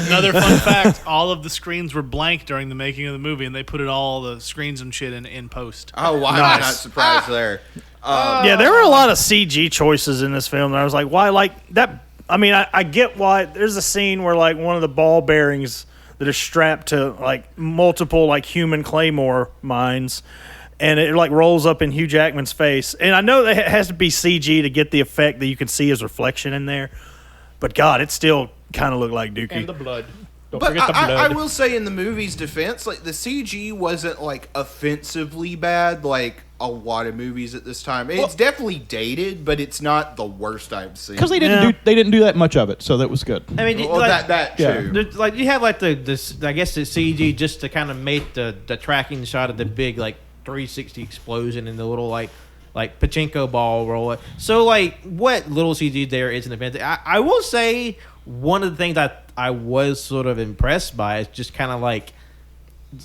Another fun fact, all of the screens were blank during the making of the movie, and they put all the screens and shit in post. Oh, why am I not surprised there? Yeah, there were a lot of CG choices in this film. And I was like, why? Like that. I mean, I get why. There's a scene where like one of the ball bearings that are strapped to like multiple like human claymore mines, and it like rolls up in Hugh Jackman's face. And I know that it has to be CG to get the effect that you can see his reflection in there. But God, it still kind of looked like Dookie. And the blood. Don't But forget the blood. I will say in the movie's defense, like the CG wasn't like offensively bad like a lot of movies at this time. It's definitely dated, but it's not the worst I've seen. Because they Yeah. didn't do that much of it, so that was good. I mean, well, like, that Yeah. too. there's, like you have like this I guess the CG just to kind of make the tracking shot of the big like 360 explosion and the little like pachinko ball roll. So like what little CG there isn't offensive. I will say one of the things that I was sort of impressed by is just kind of like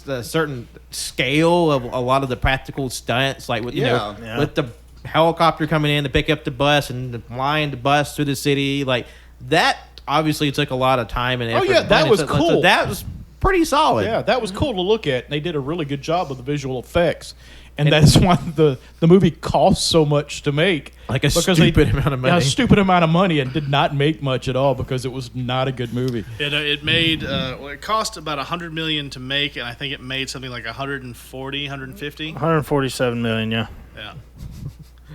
the certain scale of a lot of the practical stunts, like with Yeah. with the helicopter coming in to pick up the bus and flying the bus through the city, like that obviously took a lot of time and effort. yeah, and that money. was So cool. that was pretty solid. Yeah, that was cool to look at. They did a really good job with the visual effects. And that's why the movie cost so much to make. Like a Because stupid amount of money. Yeah, a stupid amount of money and did not make much at all because it was not a good movie. It made it cost about $100 million to make, and I think it made something like 140, 150. 147 million, yeah. Yeah.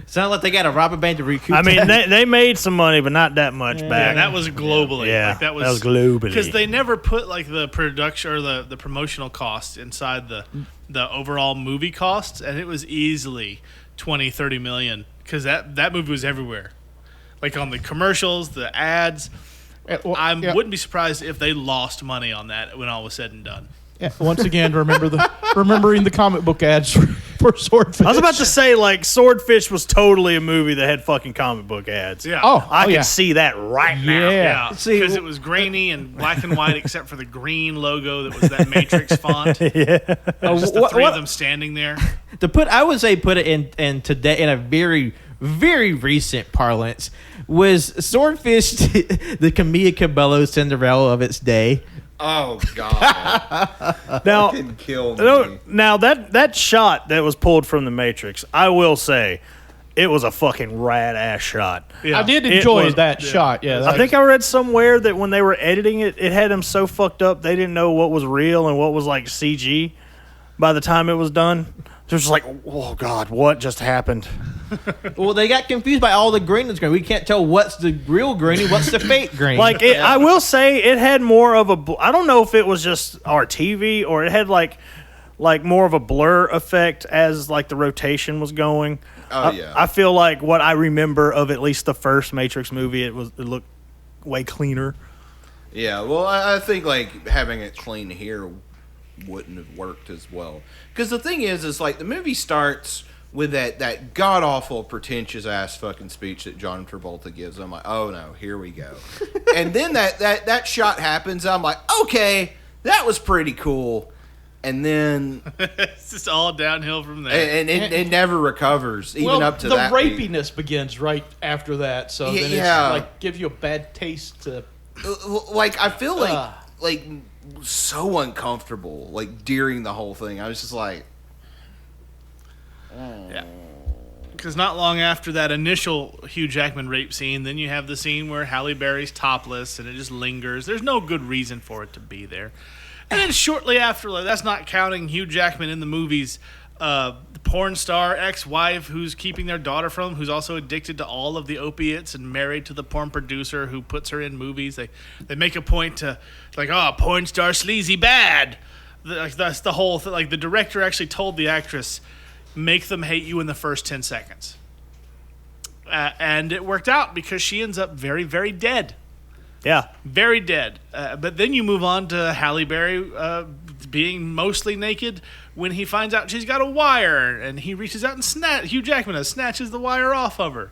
Sound like they got a robber band to recoup. I mean, that. they made some money, but not that much Yeah, back. that was globally. Yeah, like, that was globally. because they never put like the production or the promotional costs inside the overall movie costs, and it was easily 20, 30 million because that movie was everywhere, like on the commercials, the ads. I wouldn't be surprised if they lost money on that when all was said and done. Yeah, once again, remembering the comic book ads for Swordfish. I was about to say, like, Swordfish was totally a movie that had fucking comic book ads. Yeah. I could yeah. see that right now. Yeah. Yeah, See, because it was grainy and black and white, except for the green logo that was that Matrix font. Just the three of them standing there. I would say put it in today in a very, very recent parlance, was Swordfish the Camilla Cabello Cinderella of its day. Oh God! Now, Fucking kill me. now that shot that was pulled from the Matrix, I will say, it was a fucking rad ass shot. Yeah. I did enjoy was- that shot. Yeah, I think I read somewhere that when they were editing it, it had them so fucked up they didn't know what was real and what was like CG by the time it was done. They're just like, oh God, what just happened? Well, they got confused by all the green that's green. We can't tell what's the real green and what's the fake green. Like, I will say it had more of a. I don't know if it was just our TV or it had like more of a blur effect as like the rotation was going. Oh, yeah. I feel like what I remember of at least the first Matrix movie, it looked way cleaner. Yeah, well, I think like having it clean here wouldn't have worked as well. Because the thing is like the movie starts with that god awful pretentious ass fucking speech that John Travolta gives. I'm like, oh no, here we go. And then that shot happens. I'm like, okay, that was pretty cool. and then It's just all downhill from there. and it never recovers, even well, up to the that. peak. rapiness begins right after that, so then Yeah. it's like gives you a bad taste to. Like I feel like so uncomfortable like during the whole thing. I was just like, Yeah. Because not long after that initial Hugh Jackman rape scene, then you have the scene where Halle Berry's topless and it just lingers. There's no good reason for it to be there. And then shortly after, like, that's not counting Hugh Jackman in the movies, the porn star ex-wife who's keeping their daughter from, who's also addicted to all of the opiates and married to the porn producer who puts her in movies. They make a point to, like, oh, porn star sleazy bad. That's the whole thing. Like, the director actually told the actress, make them hate you in the first 10 seconds. And it worked out because she ends up very, very dead. Yeah. Very dead. But then you move on to Halle Berry being mostly naked when he finds out she's got a wire, and he reaches out and Hugh Jackman snatches the wire off of her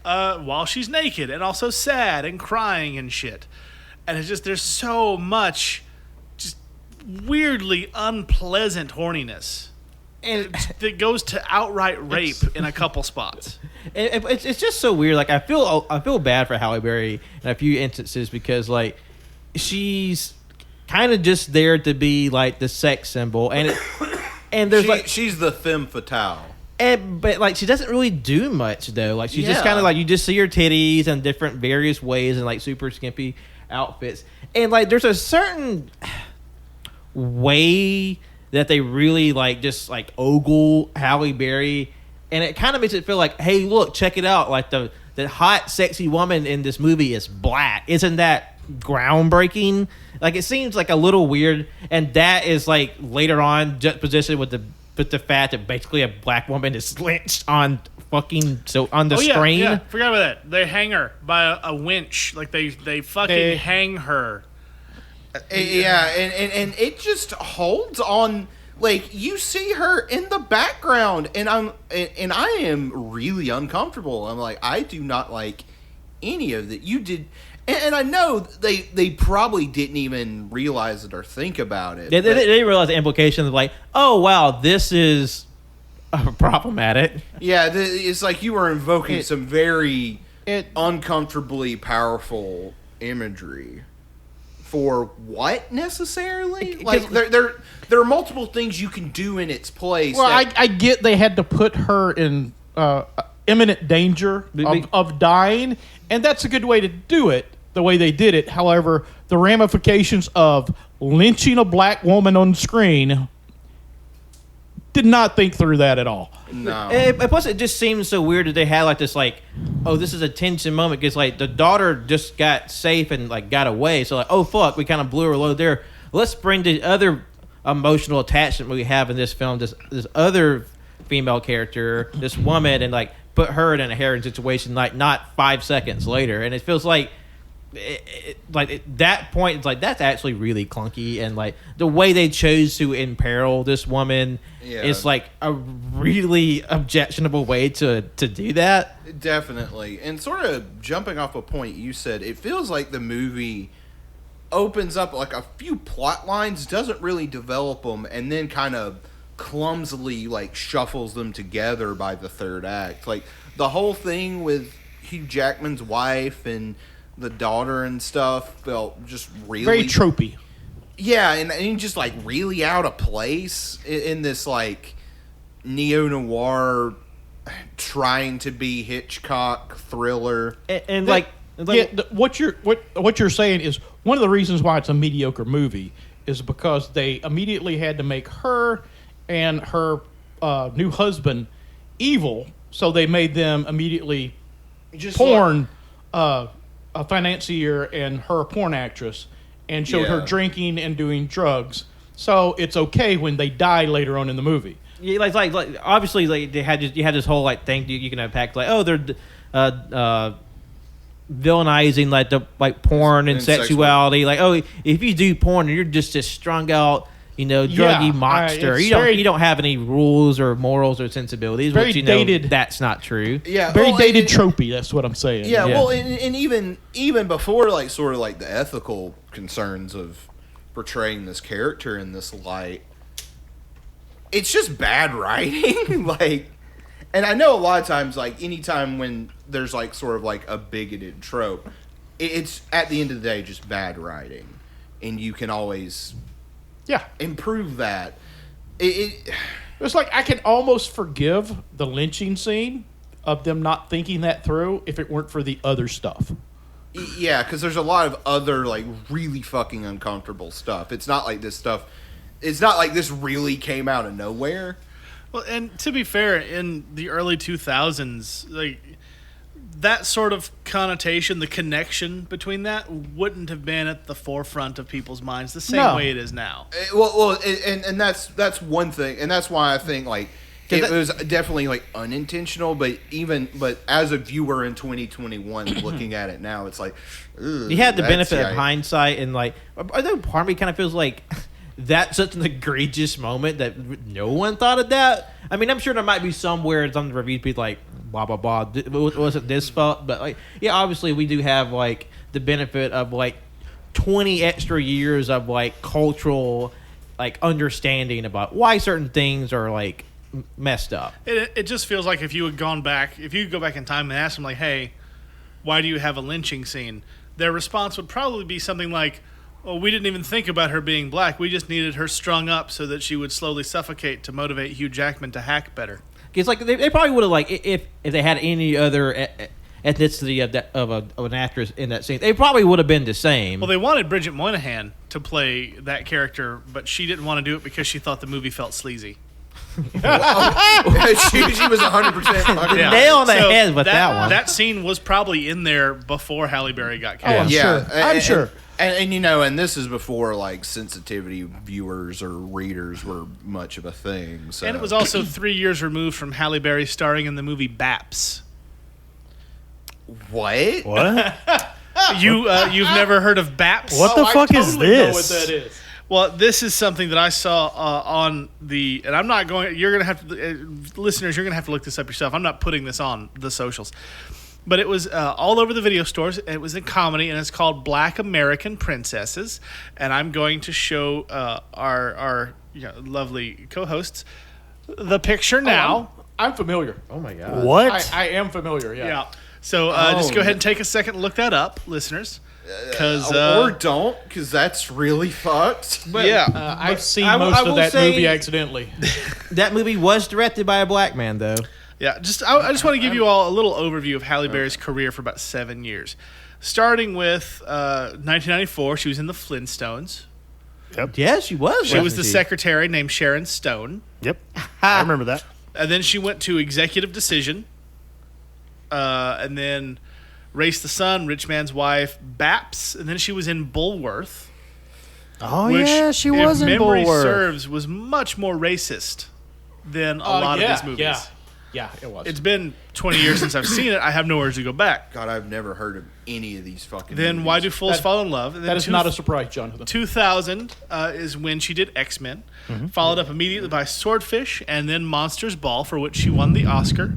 while she's naked and also sad and crying and shit. And it's just, there's so much just weirdly unpleasant horniness. And that goes to outright rape in a couple spots. It's just so weird. Like I feel bad for Halle Berry in a few instances because like she's kind of just there to be like the sex symbol, and there's she's the femme fatale. But like she doesn't really do much though. Like she's just kind of like you just see her titties in different various ways and like super skimpy outfits, and like there's a certain way that they really like just like ogle Halle Berry, and it kind of makes it feel like, hey, look, check it out, like the hot sexy woman in this movie is black. Isn't that groundbreaking? Like it seems like a little weird, and that is like later on juxtaposition with the fact that basically a black woman is lynched on fucking on the screen. Yeah, forgot about that. They hang her by a winch, like they fucking hang her. Yeah, and it just holds on. Like you see her in the background, and I am really uncomfortable. I'm like, I do not like any of that you did, and I know they probably didn't even realize it or think about it. They realize the implications of like, oh wow, this is problematic. Yeah, it's like you were invoking some very uncomfortably powerful imagery. For what necessarily? Like there are multiple things you can do in its place. Well, I get they had to put her in imminent danger of dying, and that's a good way to do it. The way they did it, however, the ramifications of lynching a black woman on screen, did not think through that at all. No. Plus, it just seems so weird that they had like this, like, oh, this is a tension moment because like the daughter just got safe and like got away. So like, oh fuck, we kind of blew her load there. Let's bring the other emotional attachment we have in this film, this other female character, this woman, and like put her in a harrowing situation, like not 5 seconds later. And it feels like. That point, it's like that's actually really clunky, and like the way they chose to imperil this woman is like a really objectionable way to do that. Definitely. And sort of jumping off a point you said, it feels like the movie opens up like a few plot lines, doesn't really develop them, and then kind of clumsily like shuffles them together by the third act. Like the whole thing with Hugh Jackman's wife and the daughter and stuff felt just really Very tropey. Yeah, and just like really out of place in this like neo-noir trying to be Hitchcock thriller. And what you're saying is one of the reasons why it's a mediocre movie is because they immediately had to make her and her new husband evil, so they made them immediately Just porn a financier and her a porn actress, and showed her drinking and doing drugs. So it's okay when they die later on in the movie. Yeah, like obviously like you had this whole like thing you can unpack like, oh, they're villainizing like the like porn and sexuality. Like, oh, if you do porn, you're just a strung out, druggy monster. You don't have any rules or morals or sensibilities. Very which, dated. That's not true. Yeah, Very dated tropey. That's what I'm saying. Yeah, well, and even before like sort of like the ethical concerns of portraying this character in this light, it's just bad writing. Like, and I know a lot of times, like, anytime when there's, like, sort of, like, a bigoted trope, it's, at the end of the day, just bad writing. And you can always improve that. It's like I can almost forgive the lynching scene of them not thinking that through if it weren't for the other stuff. Yeah, because there's a lot of other, like, really fucking uncomfortable stuff. It's not like this really came out of nowhere. Well, and to be fair, in the early 2000s, like, that sort of connotation, the connection between that wouldn't have been at the forefront of people's minds the same way it is now. And that's one thing, and that's why I think, like, it was definitely, like, unintentional, but as a viewer in 2021 looking at it now, it's like, you had the benefit of hindsight, and, like, although part of me kind of feels like that's such an egregious moment that no one thought of that. I mean, I'm sure there might be somewhere some reviews be like, blah blah blah, it wasn't this fault, but, like, yeah, obviously we do have, like, the benefit of, like, 20 extra years of, like, cultural, like, understanding about why certain things are, like, messed up. It just feels like if you could go back in time and ask them, like, hey, why do you have a lynching scene? Their response would probably be something like, well, we didn't even think about her being black. We just needed her strung up so that she would slowly suffocate to motivate Hugh Jackman to hack better. It's like they probably would have, like, if they had any other ethnicity of an actress in that scene, they probably would have been the same. Well, they wanted Bridget Moynihan to play that character, but she didn't want to do it because she thought the movie felt sleazy. she was 100% nail on the head with that one. That scene was probably in there before Halle Berry got Oh, cast. I'm sure. And you know, and this is before, like, sensitivity viewers or readers were much of a thing. So. And it was also 3 years removed from Halle Berry starring in the movie Baps. What? You've never heard of Baps? What the fuck I is totally this? know what that is. Well, this is something that I saw on the, and I'm not going. You're gonna have to, listeners. You're gonna have to look this up yourself. I'm not putting this on the socials, but it was all over the video stores. It was a comedy, and it's called Black American Princesses. And I'm going to show our lovely co-hosts the picture now. I'm familiar. Oh my god! What? I am familiar. Yeah. So just go ahead and take a second and look that up, listeners. Or don't, because that's really fucked. But, yeah. I've seen I most will of that say- movie accidentally. That movie was directed by a black man, though. Yeah, I just want to give you all a little overview of Halle Berry's career for about 7 years. Starting with 1994, she was in the Flintstones. Yes, she was. She was the secretary named Sharon Stone. Yep. I remember that. And then she went to Executive Decision. And then Race the Sun, Rich Man's Wife, Baps. And then she was in Bulworth. Oh, which, yeah, she was in if memory Bulworth. serves, was much more racist than a lot of these movies. Yeah, it was. It's been 20 years since I've seen it. I have nowhere to go back. God, I've never heard of any of these fucking Then movies. Why Do Fools Fall in Love? And then that is not a surprise, Jonathan. 2000 is when she did X-Men, followed up immediately by Swordfish, and then Monsters Ball, for which she won the Oscar.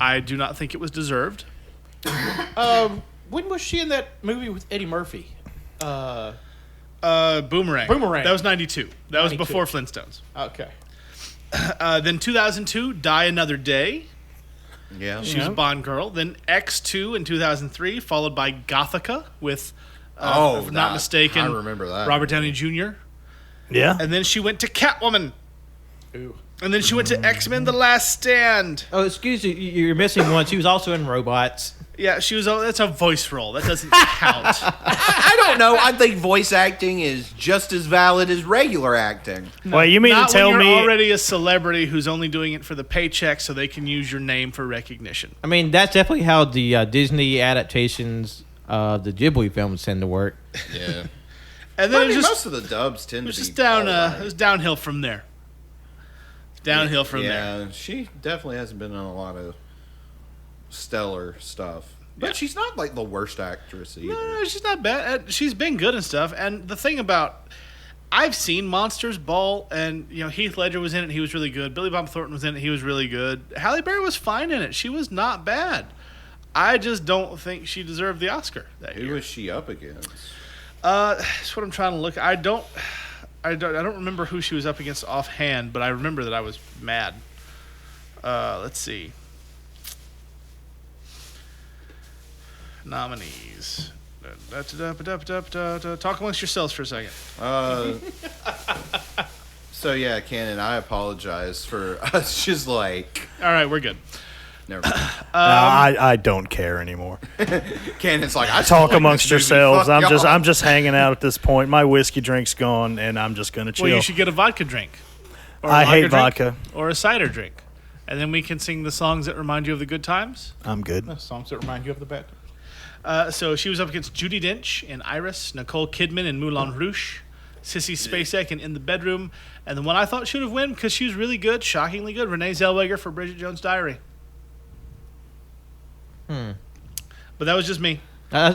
I do not think it was deserved. When was she in that movie with Eddie Murphy? Boomerang. Boomerang. That was 92. That was 92. before Flintstones. Okay. Then 2002, Die Another Day. Yeah. She was a Bond girl. Then X2 in 2003, followed by Gothica with, if I'm not mistaken, I remember that. Robert Downey Jr. Yeah. And then she went to Catwoman. Ooh. And then she went to X-Men The Last Stand. Oh, excuse me, you're missing one. She was also in Robots. Yeah, she was. That's a voice role. That doesn't count. I don't know. I think voice acting is just as valid as regular acting. Well, you mean Not to tell when me you're already a celebrity who's only doing it for the paycheck so they can use your name for recognition. I mean, that's definitely how the Disney adaptations of the Ghibli films tend to work. Yeah. And then I mean, it just most of the dubs tend it was to be just down. all right. It was downhill from there. Downhill from there. Yeah, she definitely hasn't been on a lot of stellar stuff. But Yeah. she's not like the worst actress either. No, she's not bad. She's been good and stuff. And the thing about, I've seen Monsters Ball, and Heath Ledger was in it. He was really good. Billy Bob Thornton was in it. He was really good. Halle Berry was fine in it. She was not bad. I just don't think she deserved the Oscar that Who year. was she up against? That's what I'm trying to look. I don't. I don't remember who she was up against offhand, but I remember that I was mad. Let's see. Nominees. Talk amongst yourselves for a second. So yeah, Cannon, I apologize for us just like. All right, we're good. Never mind. I don't care anymore. Cannon's like, I Talk like amongst this movie. yourselves. Fuck y'all. I'm just hanging out at this point. My whiskey drink's gone, and I'm just gonna chill. Well, you should get a vodka drink. Or a I lager hate drink, vodka. Or a cider drink. And then we can sing the songs that remind you of the good times. I'm good. Songs that remind you of the bad. So she was up against Judi Dench in Iris, Nicole Kidman in Moulin Rouge, Sissy Spacek in The Bedroom, and the one I thought should have won because she was really good, shockingly good, Renee Zellweger for Bridget Jones' Diary. But that was just me. I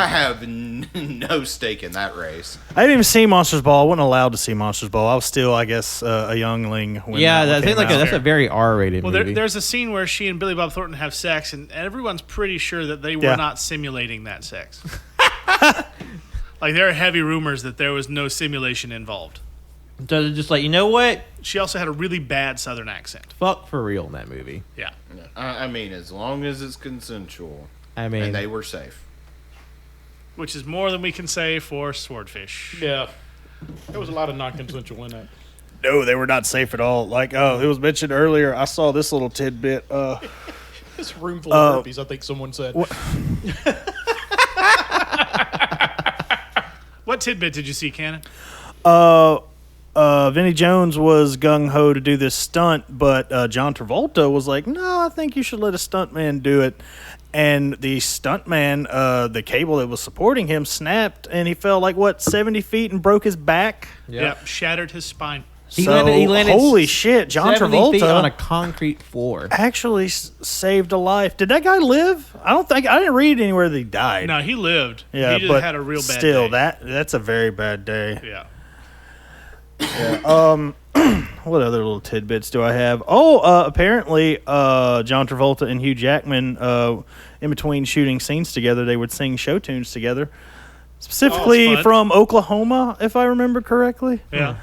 have no stake in that race. I didn't even see Monsters Ball. I wasn't allowed to see Monsters Ball. I was still, I guess, a youngling. When Yeah, that I think came out. that's a very R-rated Well, movie. there's a scene where she and Billy Bob Thornton have sex, and everyone's pretty sure that they were Yeah. not simulating that sex. Like, there are heavy rumors that there was no simulation involved. So they're just like, you know what? She also had a really bad Southern accent. Fuck for real in that movie. Yeah. I mean, as long as it's consensual I mean, and they were safe. Which is more than we can say for Swordfish. Yeah. There was a lot of non-consensual in that. No, they were not safe at all. Like, it was mentioned earlier. I saw this little tidbit. This room full of herpes, I think someone said. What tidbit did you see, Cannon? Vinnie Jones was gung ho to do this stunt, but John Travolta was like, "No, I think you should let a stuntman do it." And the stuntman, the cable that was supporting him, snapped, and he fell like 70 feet and broke his back. Yep. Shattered his spine. he landed holy shit, John 70 feet on a Travolta concrete floor. actually saved a life. Did that guy live? I didn't read anywhere that he died. No, he lived. Yeah, he just but had a real bad still, day. that's a very bad day. Yeah. What other little tidbits do I have? Apparently, John Travolta and Hugh Jackman, in between shooting scenes together, they would sing show tunes together. Specifically fun. from Oklahoma, if I remember correctly. Yeah.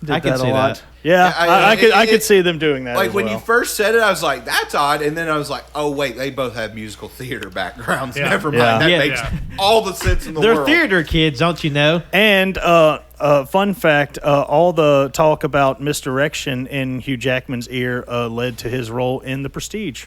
Did I can that a see lot. that. Yeah, Yeah, I could see them doing that. Like as when well. you first said it, I was like, "That's odd," and then I was like, "Oh wait, they both have musical theater backgrounds. Yeah. Never mind. Yeah. That Yeah. makes Yeah. all the sense in the They're world." theater kids, don't you know? And fun fact: all the talk about misdirection in Hugh Jackman's ear led to his role in The Prestige,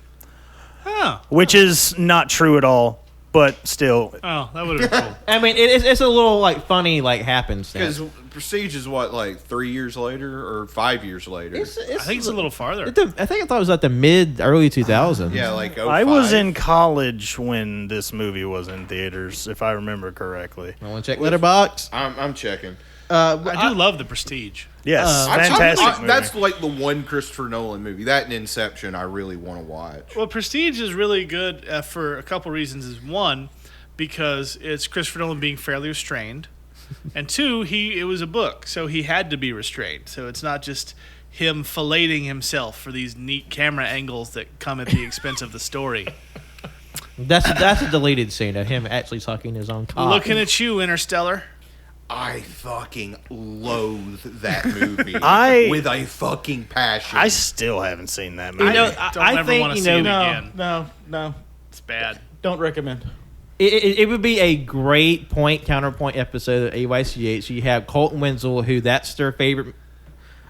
Huh. which is not true at all. But still, Oh, that would have been cool. I mean, it's a little like funny like happenstance. Because Prestige is what, like 3 years later or 5 years later? I think it's a little farther. I think I thought it was at the early 2000s. Yeah, like I was 05. in college when this movie was in theaters, if I remember correctly. I want to check Letterboxd. I'm checking. I do love The Prestige. Yes, I'm- fantastic movie. That's like the one Christopher Nolan movie. That and Inception, I really want to watch. Well, Prestige is really good for a couple reasons. Is one, because it's Christopher Nolan being fairly restrained, and two, it was a book, so he had to be restrained. So it's not just him filleting himself for these neat camera angles that come at the expense of the story. That's a deleted scene of him actually sucking his own cock. Looking at you, Interstellar. I fucking loathe that movie with a fucking passion. I still haven't seen that movie. You know, Don't I ever think, want to you see know, it again. No. It's bad. Don't recommend. It would be a great point counterpoint episode of AYCH. You have Colton Winslow, who that's their favorite.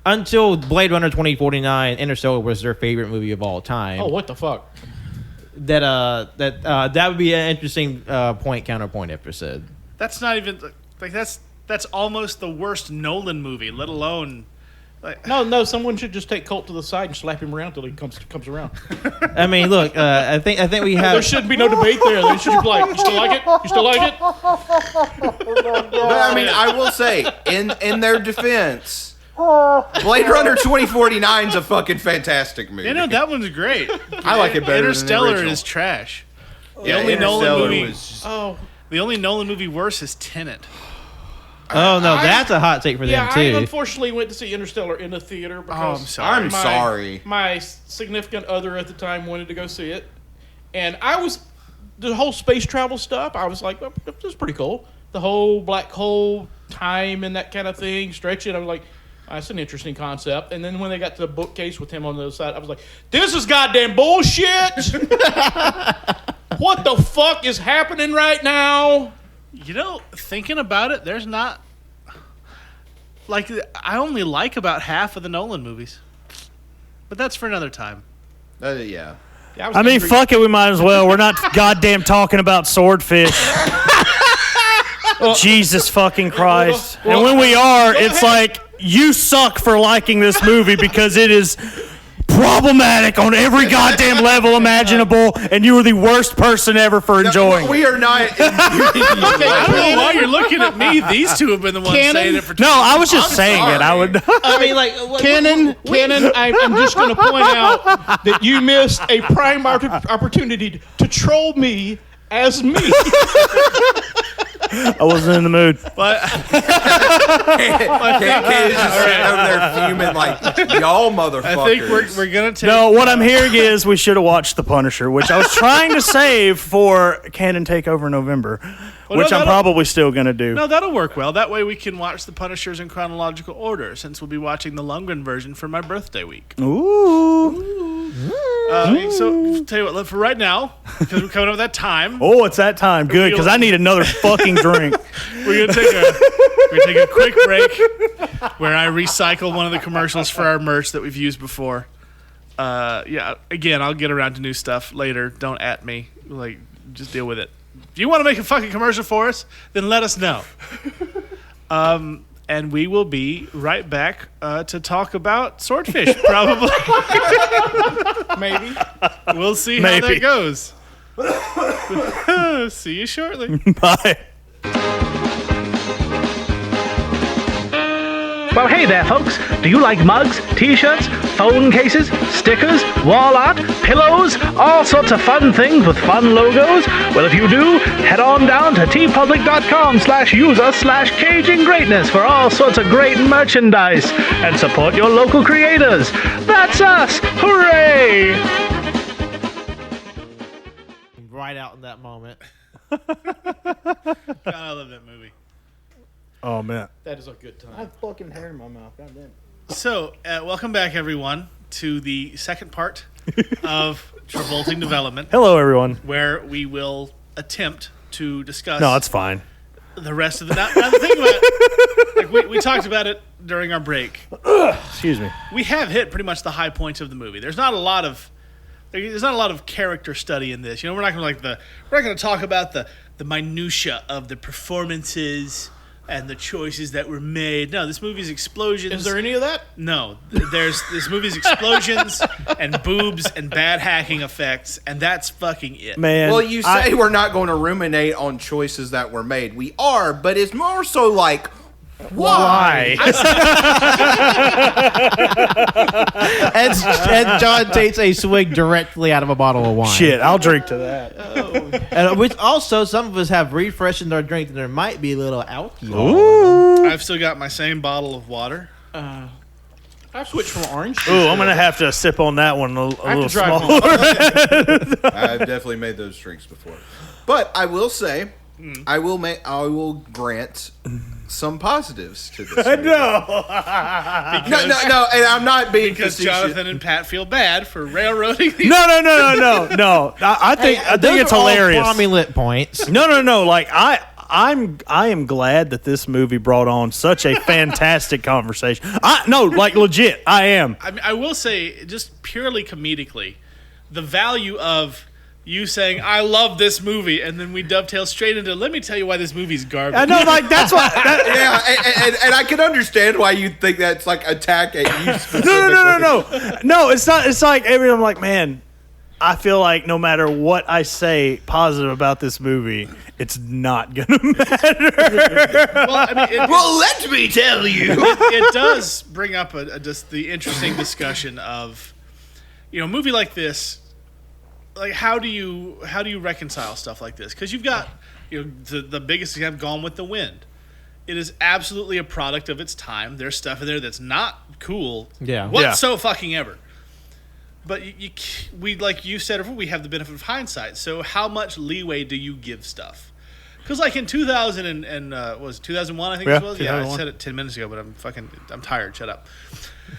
Until Blade Runner 2049, Interstellar was their favorite movie of all time. Oh, what the fuck? That would be an interesting point counterpoint episode. That's not even like that's almost the worst Nolan movie, let alone. Like, No, someone should just take Colt to the side and slap him around till he comes around. I mean, look, I think we There have. shouldn't be no debate there. They should be like, you still like it? You still like it? But I mean, I will say, in their defense, Blade Runner 2049 is a fucking fantastic movie. you know that one's great. I like it better than the Interstellar original. is trash. Yeah, only Nolan Interstellar movie- was just- Oh, The only Nolan movie worse is Tenet. Oh no, that's a hot take for yeah. them I too. unfortunately went to see Interstellar in the theater because I'm sorry. I'm sorry. my significant other at the time wanted to go see it, and the whole space travel stuff. I was like, well, this is pretty cool. the whole black hole time and that kind of thing, stretch it. I was like, that's an interesting concept. And then when they got to the bookcase with him on the other side, I was like, this is goddamn bullshit. What the fuck is happening right now? You know, thinking about it, there's not... Like, I only like about half of the Nolan movies. But that's for another time. Yeah. I mean, fuck it, we might as well. We're not goddamn talking about Swordfish. Jesus fucking Christ. And when we are, it's like, you suck for liking this movie because it is problematic on every goddamn level imaginable, and you are the worst person ever for enjoying We are not. I don't know why you're looking at me. These two have been the ones saying it for No, I was just saying it. I would. I mean, like, Cannon, I'm just going to point out that you missed a prime opportunity to troll me as me. I wasn't in the mood. But Can't just sitting over there fuming like, y'all motherfuckers. I think we're going to take... No, what I'm hearing is we should have watched The Punisher, which I was trying to save for Canon Takeover November, which I'm probably still going to do. No, that'll work well. That way we can watch The Punishers in chronological order, since we'll be watching the Lundgren version for my birthday week. Ooh. So, tell you what, for right now, because we're coming up with that time, Oh, it's that time. Good, because I need another fucking drink. we're gonna take a quick break where I recycle one of the commercials for our merch that we've used before. Yeah, again, I'll get around to new stuff later. Don't at me. Like, just deal with it. If you want to make a fucking commercial for us, then let us know. And we will be right back to talk about Swordfish, probably. Maybe. We'll see how that goes. See you shortly. Bye. Well, hey there, folks. Do you like mugs, t-shirts, phone cases, stickers, wall art, pillows, all sorts of fun things with fun logos? Well, if you do, head on down to tpublic.com/user/caginggreatness for all sorts of great merchandise and support your local creators. That's us! Hooray! right out in that moment. God, I love that movie. Oh, man. That is a good time. I have fucking hair in my mouth. Goddamn. So, welcome back, everyone, to the second part of Travolting Development, Hello, everyone. where we will attempt to discuss No, it's fine. the rest of the... Now the thing about it, like we talked about it during our break. Excuse me. We have hit pretty much the high points of the movie. There's not a lot of character study in this. You know, we're not going to talk about the minutia of the performances and the choices that were made. No, this movie's explosions. Is there any of that? No, this movie's explosions and boobs and bad hacking effects, and that's fucking it. Man. Well, you say we're not going to ruminate on choices that were made. We are, but it's more so like, why? And John takes a swig directly out of a bottle of wine. Shit, I'll drink to that. And which also, some of us have refreshed our drink, and there might be a little alcohol. Ooh. I've still got my same bottle of water. I've switched from orange. Ooh, I'm going to have to sip on that one a little drive smaller. I've definitely made those drinks before. But I will say, I will grant some positives to this. I movie. know. No, and I'm not being Because facetious. Jonathan and Pat feel bad for railroading these. No. I think it's hilarious. Prominent points. No. Like I am glad that this movie brought on such a fantastic conversation. Legit, I am. I mean, I will say, just purely comedically, the value of you saying, I love this movie, and then we dovetail straight into, let me tell you why this movie's garbage. I know, like that's why. Yeah, and I can understand why you think that's like attack at you specifically. No, it's not. It's like I'm like, man, I feel like no matter what I say positive about this movie, it's not gonna matter. Well, I mean, Well, let me tell you. it does bring up just the interesting discussion of, a movie like this. Like, how do you reconcile stuff like this? Because you've got, the biggest example, Gone with the Wind. It is absolutely a product of its time. There's stuff in there that's not cool. Yeah. Whatso fucking ever. But we like you said, we have the benefit of hindsight. So how much leeway do you give stuff? Because like in 2000 and was 2001, I think it was. Yeah, I 2001. said it 10 minutes ago, but I'm tired. Shut up.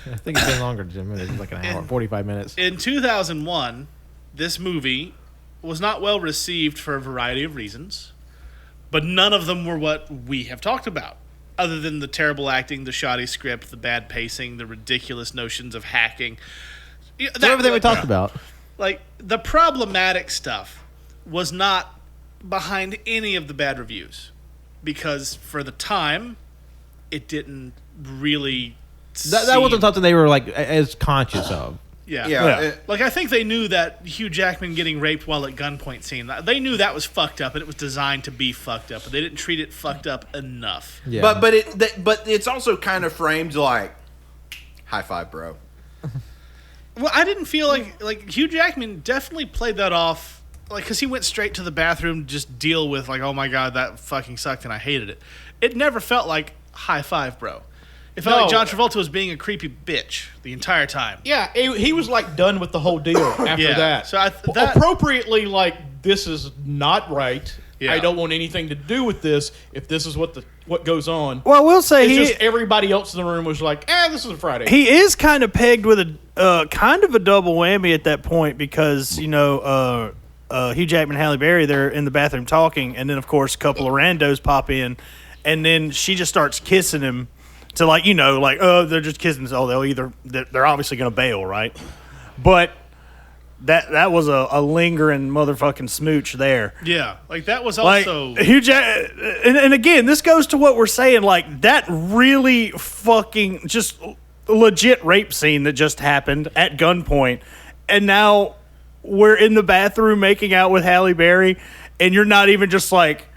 I think it's been longer than 10 minutes. It's like an hour, 45 minutes. In 2001, this movie was not well received for a variety of reasons, but none of them were what we have talked about, other than the terrible acting, the shoddy script, the bad pacing, the ridiculous notions of hacking. That's everything we talked about. Like, the problematic stuff was not behind any of the bad reviews, because for the time, it didn't really That wasn't something they were like as conscious of. Yeah. Like, I think they knew that Hugh Jackman getting raped while at gunpoint scene, they knew that was fucked up, and it was designed to be fucked up, but they didn't treat it fucked up enough. Yeah. But it's also kind of framed like, high five, bro. Well, I didn't feel like Hugh Jackman definitely played that off, like, because he went straight to the bathroom to just deal with, like, oh my god, that fucking sucked and I hated it. It never felt like high five, bro. It felt like John Travolta was being a creepy bitch the entire time. Yeah, he was like done with the whole deal after that. So appropriately, like, this is not right. Yeah. I don't want anything to do with this. If this is what goes on, Well, we'll say it's just everybody else in the room was like, this is a Friday. he is kind of pegged with a kind of a double whammy at that point because Hugh Jackman and Halle Berry, they're in the bathroom talking, and then of course a couple of randos pop in, and then she just starts kissing him to they're just kissing, so they're obviously going to bail, right? But that was a lingering motherfucking smooch there. Yeah, like that was also Hugh and again, this goes to what we're saying. Like, that really fucking just legit rape scene that just happened at gunpoint, and now we're in the bathroom making out with Halle Berry, and you're not even just like.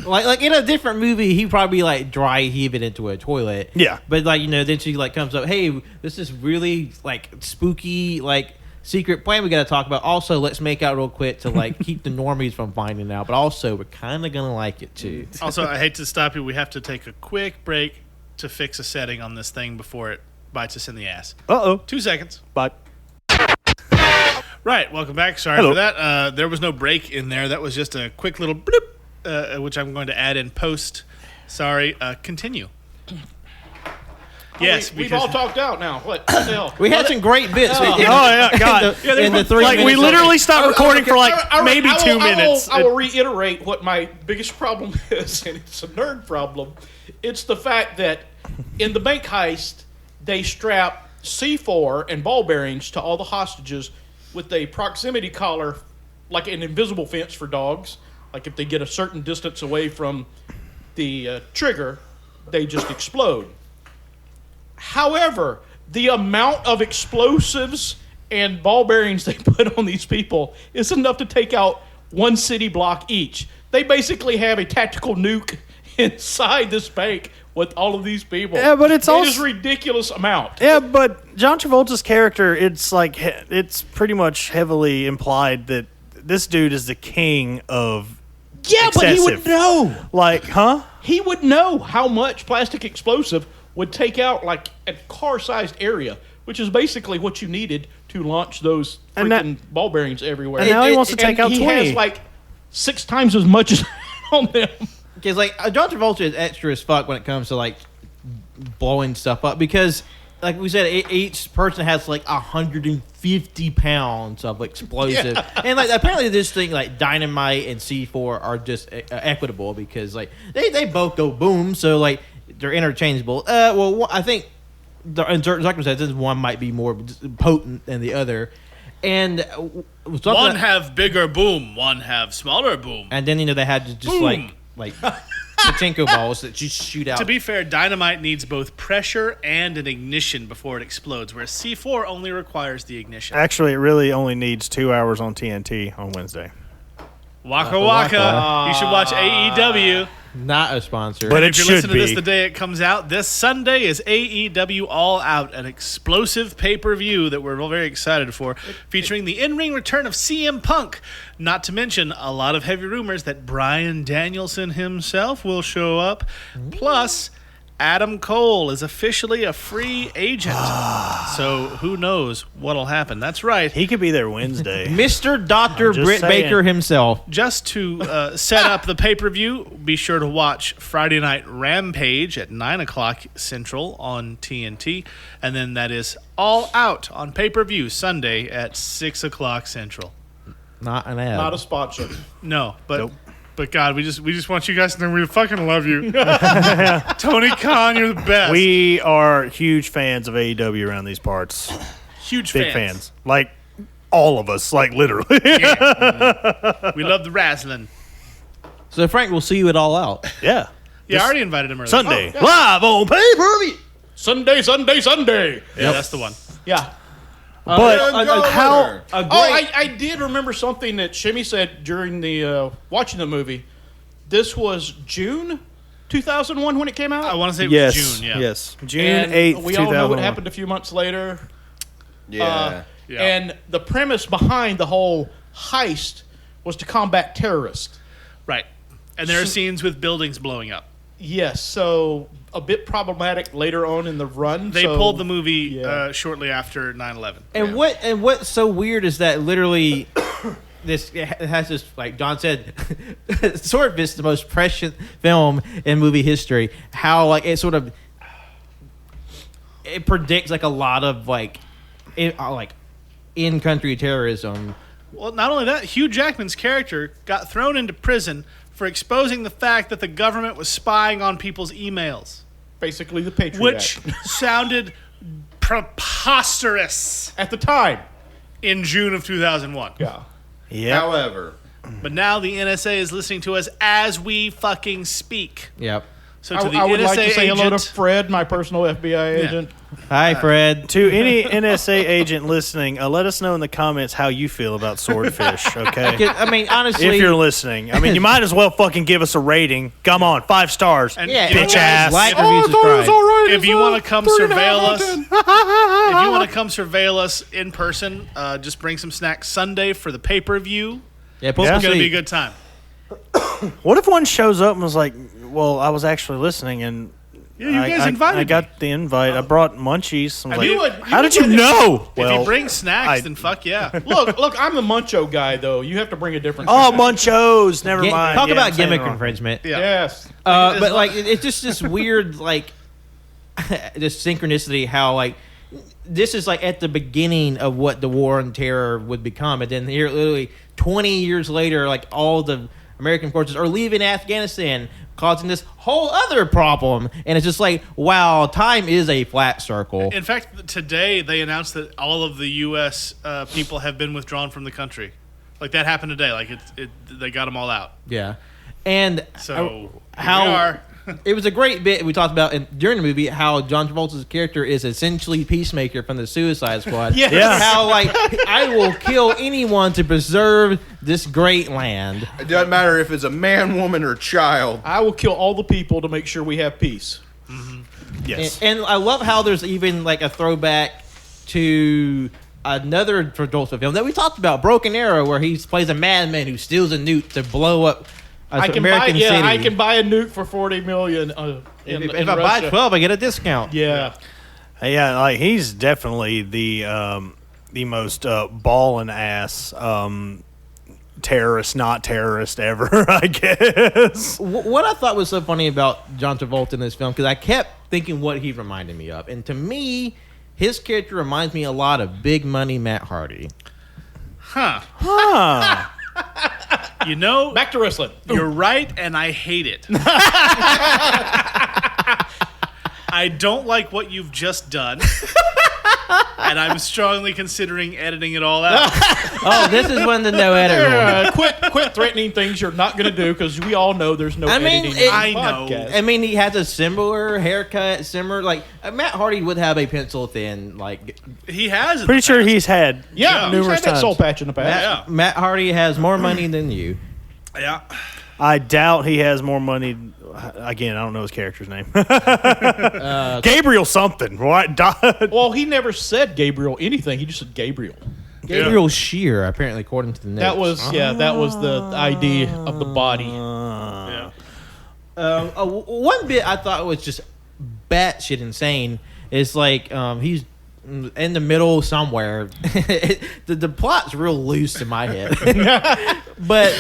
Like in a different movie, he'd probably like dry heave it into a toilet. Yeah. But then she like comes up, hey, this is really like spooky, like secret plan we got to talk about. Also, let's make out real quick to like keep the normies from finding out. But also, we're kind of gonna like it too. Also, I hate to stop you. We have to take a quick break to fix a setting on this thing before it bites us in the ass. 2 seconds. Bye. Right. Welcome back. Sorry for that. There was no break in there. That was just a quick little bloop. Which I'm going to add in post. Sorry. Continue. Yes, we've all talked out now. What the hell? We had some great bits. God. In the 3 like, minutes. we literally stopped recording for like maybe 2 minutes. I will reiterate what my biggest problem is, and it's a nerd problem. It's the fact that in the bank heist, they strap C4 and ball bearings to all the hostages with a proximity collar, like an invisible fence for dogs. Like, if they get a certain distance away from the trigger, they just explode. However, the amount of explosives and ball bearings they put on these people is enough to take out one city block each. They basically have a tactical nuke inside this bank with all of these people. Yeah, but it is ridiculous amount. Yeah, but John Travolta's character, it's pretty much heavily implied that this dude is the king of excessive. But he would know. Like, huh? He would know how much plastic explosive would take out like a car-sized area, which is basically what you needed to launch those freaking ball bearings everywhere. And now he wants to take out 20. He has like 6 times as much as on them. Because like John Travolta is extra as fuck when it comes to like blowing stuff up, because like we said, each person has like 150 pounds of explosive, and like apparently this thing like dynamite and C4 are just equitable because like they both go boom, so like they're interchangeable. Well, I think in certain circumstances one might be more potent than the other, and one have bigger boom, one have smaller boom, and then they had to just boom. like pachinko balls that just shoot out. To be fair, dynamite needs both pressure and an ignition before it explodes, whereas C4 only requires the ignition. Actually, it really only needs 2 hours on TNT on Wednesday. Waka waka. You should watch AEW. Not a sponsor. But if you're should listening be. to this the day it comes out, this Sunday is AEW All Out, an explosive pay-per-view that we're all very excited for, featuring the in-ring return of CM Punk. Not to mention a lot of heavy rumors that Bryan Danielson himself will show up. Plus, Adam Cole is officially a free agent. So who knows what'll happen? That's right. He could be there Wednesday. Mr. Dr. just Britt saying. Baker himself. Just to set up the pay-per-view, be sure to watch Friday Night Rampage at 9 o'clock Central on TNT. And then that is All Out on pay-per-view Sunday at 6 o'clock Central. Not an ad. Not a sponsor. No, but but God, we just want you guys to know we fucking love you. Tony Khan, you're the best. We are huge fans of AEW around these parts. Huge Big fans. Like, all of us. Like, literally. We love the wrestling. So, Frank, we'll see you at All Out. Yeah. Yeah, I already invited him earlier. Sunday. Live on pay-per-view. Sunday. Yeah, that's the one. Yeah. But how... I did remember something that Shimmy said during the watching the movie. This was June 2001 when it came out. I want to say it Yes. was June, yeah. Yes. June And 8th, we all know what 2001. happened a few months later. Yeah. Yeah. And the premise behind the whole heist was to combat terrorists. Right. And there are scenes with buildings blowing up. Yes, so a bit problematic later on in the run. They so- pulled the movie yeah. shortly after 9/11. And what's so weird is that literally it has this, like John said, Swordfish is the most prescient film in movie history. How like it sort of it predicts like a lot of like in country terrorism. Well, not only that, Hugh Jackman's character got thrown into prison for exposing the fact that the government was spying on people's emails, Basically the Patriot which Act. sounded preposterous At the time. in June of 2001. Yeah. Yeah. However, But now the NSA is listening to us as we fucking speak. Yep. So to the I would NSA like to say hello to agent, Fred, my personal FBI agent. Hi, Fred. To any NSA agent listening, let us know in the comments how you feel about Swordfish, okay? I mean, honestly, If you're listening. I mean, you might as well fucking give us a rating. Come on, 5 stars. And yeah, bitch ass. like, Oh, review, subscribe. if you want to come surveil us, if you want to come surveil us in person, just bring some snacks Sunday for the pay-per-view. Yeah, Yeah. It's gonna be a good time. What if one shows up and was like, well, I was actually listening and Yeah, you guys invited I me. got the invite. I brought munchies. I was mean, like, you how did you know? If you bring snacks, then fuck yeah. Look, I'm the Muncho guy, though. You have to bring a different. Oh, Munchos. Never mind. Talk Yeah, about I'm saying gimmick it wrong. infringement. Yeah. Yes. But like it's just this weird like this synchronicity how like this is like at the beginning of what the war on terror would become, and then here literally 20 years later, like all the American forces are leaving Afghanistan, causing this whole other problem, and it's just like wow, time is a flat circle. In fact, today they announced that all of the U.S. People have been withdrawn from the country. Like that happened today. Like they got them all out. Yeah, and So how here we are. it was a great bit we talked about during the movie how John Travolta's character is essentially Peacemaker from the Suicide Squad. Yes. Yeah. How like I will kill anyone to preserve this great land. it doesn't matter if it's a man, woman, or child. I will kill all the people to make sure we have peace. Yes. And I love how there's even like a throwback to another Travolta film that we talked about, Broken Arrow, where he plays a madman who steals a nuke to blow up American city. I can buy a nuke for $40 million. If I buy 12, I get a discount. Yeah. Yeah, like he's definitely the most ballin' ass terrorist, not terrorist ever, I guess. What I thought was so funny about John Travolta in this film, because I kept thinking what he reminded me of. And to me, his character reminds me a lot of Big Money Matt Hardy. Huh. Huh. You know, Back to wrestling. you're right, and I hate it. I don't like what you've just done, and I'm strongly considering editing it all out. Oh, this is when the no edit rule. Quit threatening things you're not going to do because we all know there's no I mean, editing. in I this know. podcast. I mean, he has a similar haircut, similar like Matt Hardy would have a pencil thin like. He has. in Pretty the sure past. he's had Yeah, he's numerous had that times. soul patch in the past. Yeah. Matt Hardy has more money than you. Yeah. I doubt he has more money. Again, I don't know his character's name. Gabriel something. What? Well, he never said Gabriel anything. He just said Gabriel. Gabriel Shear, apparently, according to the notes. That was the ID of the body. Yeah. One bit I thought was just batshit insane. It's like he's in the middle somewhere. The plot's real loose in my head. But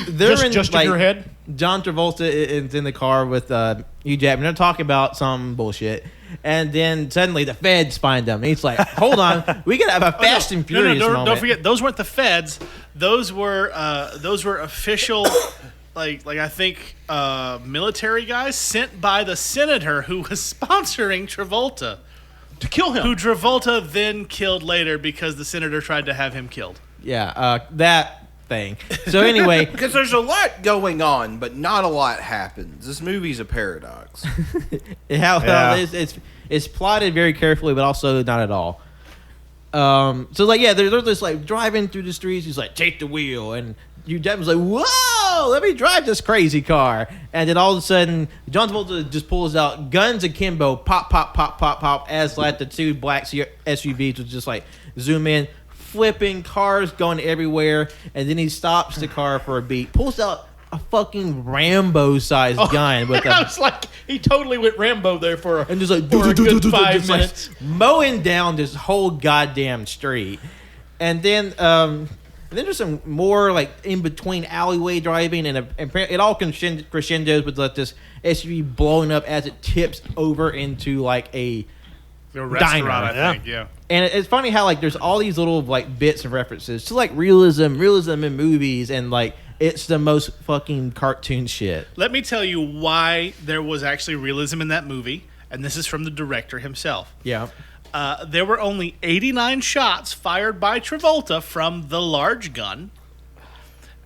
they're just like, in your head. John Travolta is in the car with Hugh Jackman. They're talking about some bullshit. And then suddenly the feds find them. And he's like, hold on, we gotta have a Fast and Furious moment. Don't forget, those weren't the feds. Those were official, like I think military guys sent by the senator who was sponsoring Travolta To kill him. who Travolta then killed later because the senator tried to have him killed. Yeah, that thing. So anyway, Because there's a lot going on, but not a lot happens. This movie's a paradox. it's plotted very carefully, but also not at all. So like, yeah, they're just like driving through the streets. He's like, take the wheel, and Hugh Jackman's like, whoa, let me drive this crazy car. And then all of a sudden, John Travolta just pulls out guns akimbo, pop, pop, pop, pop, pop, as like the two black SUVs would just like zoom in, flipping, cars going everywhere. And then he stops the car for a beat, pulls out a fucking Rambo-sized gun with I a was like, he totally went Rambo there for a, and just like for a good 5 just, like, minutes. mowing down this whole goddamn street. And then there's some more like in between alleyway driving, and it all crescendos with like this SUV blowing up as it tips over into like a The restaurant, diner. I think, yeah. And it's funny how like there's all these little like bits and references to like realism in movies, and like it's the most fucking cartoon shit. Let me tell you why there was actually realism in that movie, and this is from the director himself. Yeah. There were only 89 shots fired by Travolta from the large gun,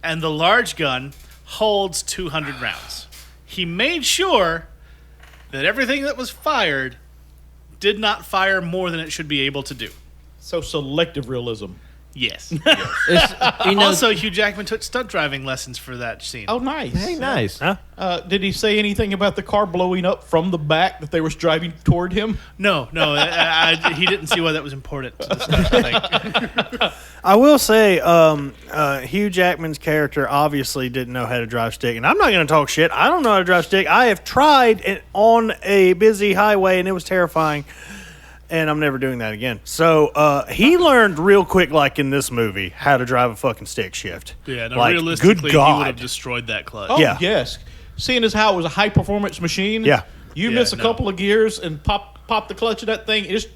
and the large gun holds 200 rounds. He made sure that everything that was fired did not fire more than it should be able to do. So selective realism. Yes. It's, Also, Hugh Jackman took stunt driving lessons for that scene. Oh, nice. hey, nice. Huh? Did he say anything about the car blowing up from the back that they was driving toward him? No, he didn't see why that was important to the stunt thing. I will say, Hugh Jackman's character obviously didn't know how to drive stick, and I'm not going to talk shit. I don't know how to drive stick. I have tried it on a busy highway, and it was terrifying, and I'm never doing that again. So he learned real quick, like in this movie, how to drive a fucking stick shift. Yeah, no, like, realistically, good he would have God. destroyed that clutch. Oh, Yeah. yes. Seeing as how it was a high-performance machine, Yeah. you Yeah, miss a no. couple of gears and pop the clutch of that thing, it's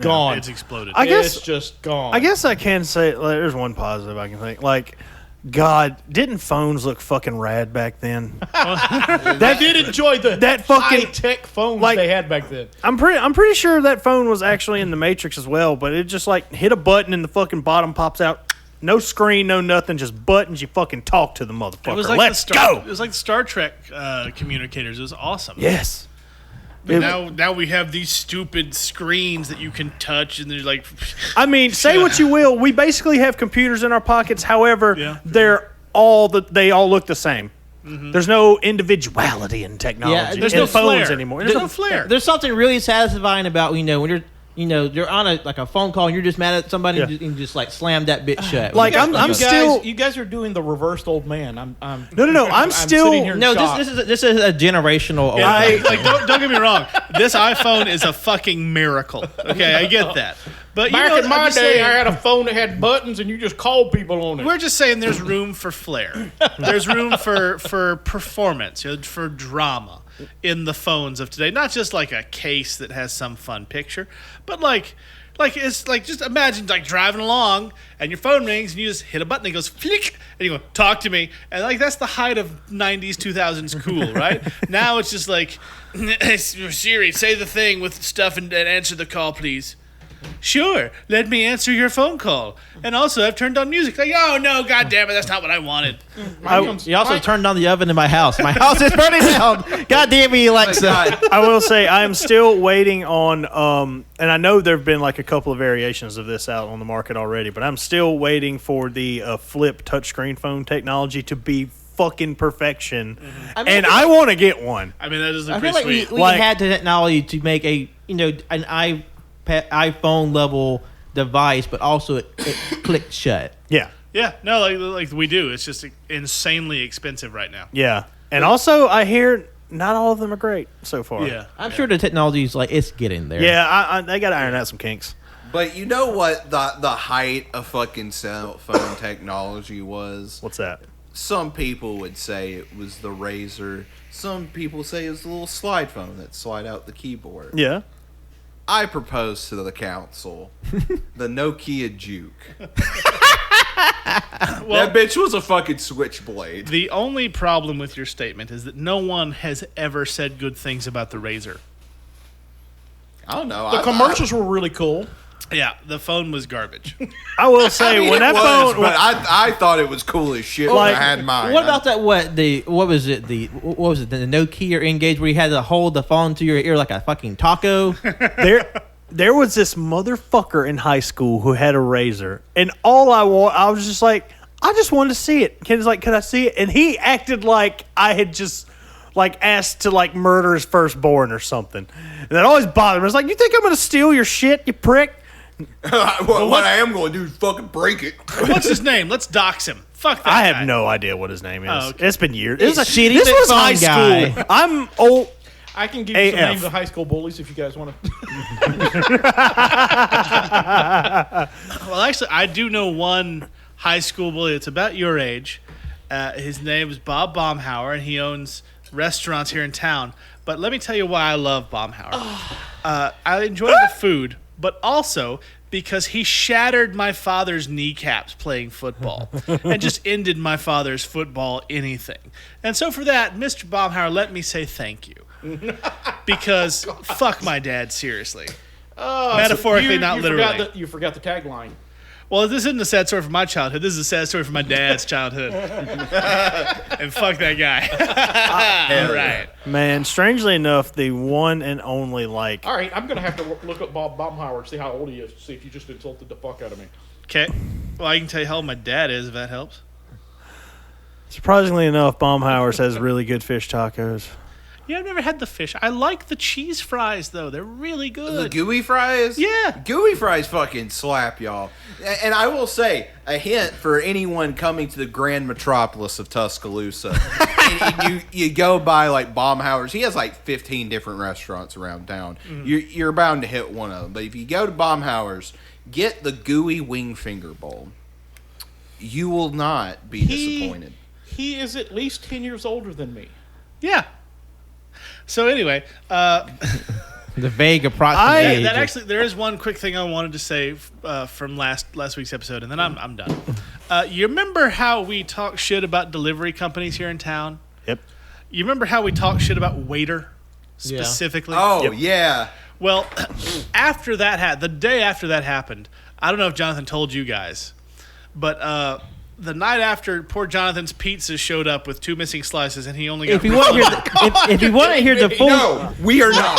gone. It's exploded. I guess- It's just gone. I guess I can say, like, there's one positive I can think. Like, God, didn't phones look fucking rad back then? I did enjoy that fucking- high-tech phones like- they had back then. I'm pretty sure that phone was actually in the Matrix as well, but it just like hit a button and the fucking bottom pops out. No screen, no nothing, just buttons. You fucking talk to the motherfucker. It was like Let's go. go. It was like the Star Trek communicators. It was awesome. Yes. But now we have these stupid screens that you can touch, and they're like, I mean, say what you will. We basically have computers in our pockets. However, Yeah. they all look the same. There's no individuality in technology. Yeah, there's in no phones flair. anymore. There's no flair. There's something really satisfying about when you're on a phone call and you're just mad at somebody Yeah. and just like slam that bit shut. Like, I'm still. You guys are doing the reversed old man. No. I'm still. sitting here in no, shock. this is a generational. don't get me wrong. This iPhone is a fucking miracle. Okay, I get that. But Back in I'm my just day, saying, I had a phone that had buttons, and you just called people on it. we're just saying there's room for flair. There's room for performance, for drama in the phones of today. Not just like a case that has some fun picture, but like it's like, just imagine like driving along and your phone rings and you just hit a button and it goes flick and you go, talk to me, and like that's the height of 90s 2000s cool, right? Now it's just like, Siri, say the thing with stuff and answer the call, please. Sure, let me answer your phone call. And also, I've turned on music. Like, oh no, god damn it, that's not what I wanted. You also turned on the oven in my house. My house is burning down. God damn me, Alexa. I will say I am still waiting on, and I know there have been like a couple of variations of this out on the market already, but I'm still waiting for the flip touchscreen phone technology to be fucking perfection, and I want to get one. I mean, that is I pretty feel like sweet. we Like- had the technology to make an iPhone level device, but also it clicked shut. Yeah, Yeah, no, like we do. It's just insanely expensive right now. yeah, and also I hear not all of them are great so far. Yeah. I'm sure the technology's like it's getting there. Yeah, they got to iron out some kinks. But you know what the height of fucking cell phone technology was? What's that? Some people would say it was the Razor. Some people say it was the little slide phone that slide out the keyboard. Yeah. I propose to the council the Nokia Juke. That bitch was a fucking switchblade. The only problem with your statement is that no one has ever said good things about the Razor. I don't know. The commercials were really cool. Yeah, the phone was garbage. I will say, I mean, when it that was, phone. but I thought it was cool as shit when I had mine. What about that? What was it? The Nokia Engage where you had to hold the phone to your ear like a fucking taco? There was this motherfucker in high school who had a Razor, and I was just like, I just wanted to see it. Ken's like, could I see it? And he acted like I had just asked to murder his firstborn or something. And that always bothered me. I was like, you think I'm gonna steal your shit, you prick? what I am going to do is fucking break it. What's his name? Let's dox him. Fuck that I guy. have no idea what his name is. Oh, okay. It's been years. Shitty This but was fun high guy. school. I'm old. I can give you some AF. names of high school bullies if you guys want to. Well, actually, I do know one high school bully. It's about your age. His name is Bob Baumhauer, and he owns restaurants here in town. But let me tell you why I love Baumhauer. I enjoy the food, but also because he shattered my father's kneecaps playing football and just ended my father's football anything. And so for that, Mr. Baumhauer, let me say thank you. Because fuck my dad, seriously. Metaphorically, not literally. You forgot the tagline. Well, this isn't a sad story for my childhood. This is a sad story for my dad's childhood. And fuck that guy. All right. Man, strangely enough, the one and only All right, I'm going to have to look up Bob Baumhauer and see how old he is, see if you just insulted the fuck out of me. Okay. Well, I can tell you how old my dad is, if that helps. surprisingly enough, Baumhauer's has really good fish tacos. Yeah, I've never had the fish. I like the cheese fries, though. They're really good. The gooey fries? Yeah. Gooey fries fucking slap, y'all. And I will say, a hint for anyone coming to the grand metropolis of Tuscaloosa. and you go by, like, Baumhauer's. He has, like, 15 different restaurants around town. You're bound to hit one of them. But if you go to Baumhauer's, get the gooey wing finger bowl. You will not be disappointed. He is at least 10 years older than me. Yeah. So anyway, The vague approximate age. that actually there is one quick thing I wanted to say from last week's episode, and then I'm done. You remember how we talk shit about delivery companies here in town? Yep. You remember how we talk shit about Waiter specifically? Oh, Yep. yeah. Well, after that the day after that happened, I don't know if Jonathan told you guys, but the night after, poor Jonathan's pizza showed up with 2 missing slices, and he only got. If you want to hear the full, No, we are not.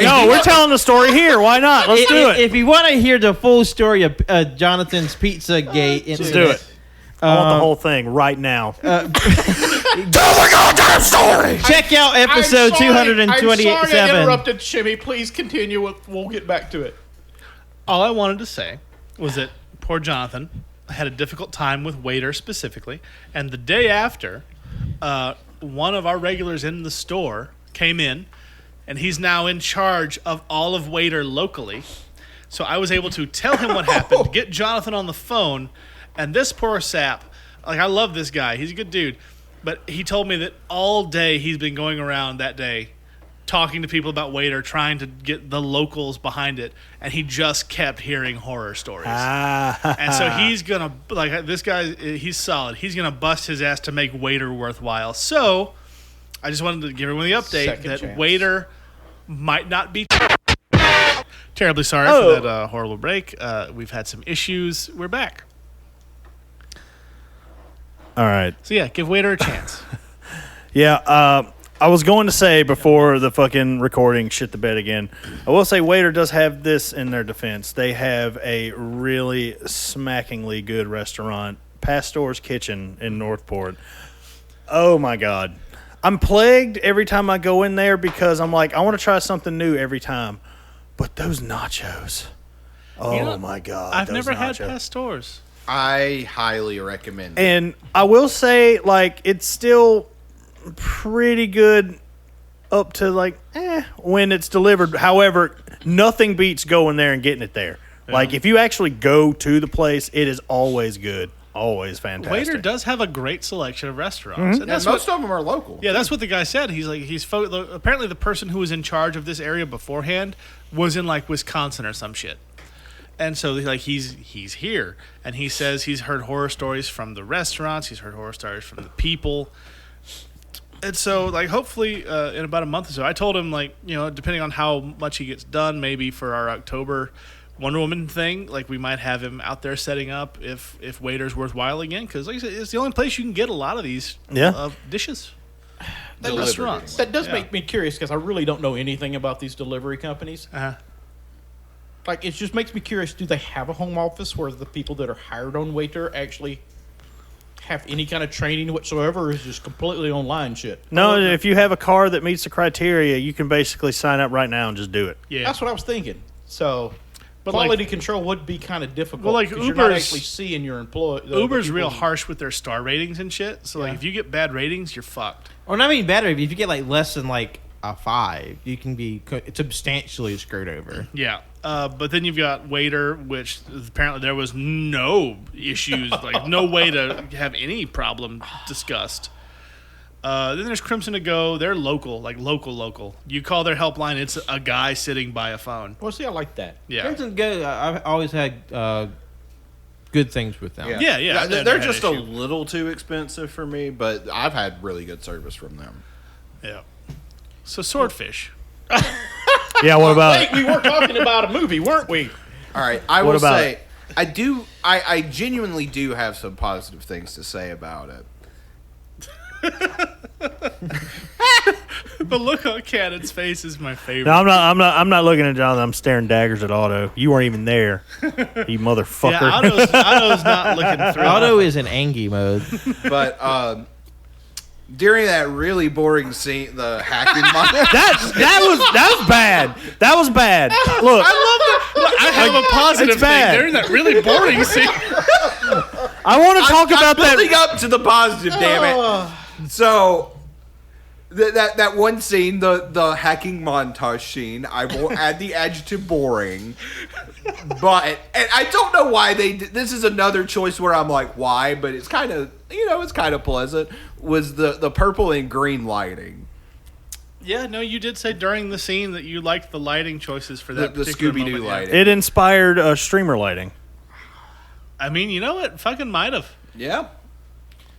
No, we're telling the story here. Why not? Let's do it. If you want to hear the full story of Jonathan's Pizza Gate, Let's do it. I want the whole thing right now. Tell the goddamn story! Check out episode I'm sorry 227. I interrupted, Shimmy. Please continue. We'll get back to it. All I wanted to say was that poor Jonathan had a difficult time with Waiter specifically, and the day after, one of our regulars in the store came in, and he's now in charge of all of Waiter locally. So I was able to tell him what happened, get Jonathan on the phone, and this poor sap, like, I love this guy, he's a good dude, but he told me that all day he's been going around that day talking to people about Waiter, trying to get the locals behind it, and he just kept hearing horror stories. And so he's gonna, like, this guy, he's solid. He's gonna bust his ass to make Waiter worthwhile. So I just wanted to give everyone the update Second that chance. Waiter might not be terribly sorry for that horrible break. We've had some issues. We're back. All right. So yeah, give Waiter a chance. Yeah, I was going to say before the fucking recording shit the bed again, I will say Waiter does have this in their defense. They have a really smackingly good restaurant, Pastor's Kitchen in Northport. Oh my God. I'm plagued every time I go in there because I'm like, I want to try something new every time. But those nachos. Oh You know, my God. I've those never had nachos. Pastors. I highly recommend it. And I will say, like, it's still pretty good up to like when it's delivered. However, nothing beats going there and getting it there. Like if you actually go to the place, it is always good, always fantastic. Waiter does have a great selection of restaurants, and And that's most of them are local. Yeah, that's what the guy said. He's like, apparently the person who was in charge of this area beforehand was in like Wisconsin or some shit. And so like he's here, and he says he's heard horror stories from the restaurants, he's heard horror stories from the people. And so like hopefully in about a month or so, I told him like, you know, depending on how much he gets done, maybe for our October Wonder Woman thing, like we might have him out there setting up if Waiter's worthwhile again, because like I said, it's the only place you can get a lot of these dishes. That Restaurants. That does make me curious because I really don't know anything about these delivery companies. Like, it just makes me curious. Do they have a home office where the people that are hired on Waiter actually have any kind of training whatsoever, or is it just completely online shit? No, if you have a car that meets the criteria, you can basically sign up right now and just do it. Yeah, That's what I was thinking. So, But quality control would be kind of difficult. Well, like because you're not Uber's- actually seeing your employee. Uber's real harsh with their star ratings and shit. So like if you get bad ratings, you're fucked. Or not even better, if you get like less than like a 5, you can be substantially screwed over. Yeah. But then you've got Waiter, which apparently there was no issues, like no way to have any problem discussed. Then there's Crimson to Go. They're local, like local. You call their helpline, it's a guy sitting by a phone. Well, see, I like that. Yeah. Crimson Go, I've always had good things with them. Yeah. They're just a little too expensive for me, but I've had really good service from them. Yeah. So Swordfish. Yeah, what about Hey, we were talking about a movie, weren't we? All right, I What will about say, I genuinely do have some positive things to say about it. The look on Cannon's face is my favorite. No, I'm not looking at Jonathan. I'm staring daggers at Otto. You weren't even there, you motherfucker. Yeah, Otto's not looking through. Auto is in Angie mode. But during that really boring scene, the hacking that was bad. That was bad. Look, I have a positive it's bad. thing. They're in that really boring scene. I want to talk about building that. up to the positive, damn it. So that one scene, the hacking montage scene, I won't add the adjective boring, but and I don't know why they did, this is another choice where I'm like, why? But it's kind of, it's kind of pleasant. Was the purple and green lighting? Yeah, no, you did say during the scene that you liked the lighting choices for that The particular Scooby-Doo moment, yeah. lighting. It inspired streamer lighting. I mean, you know what? Fucking might have. Yeah.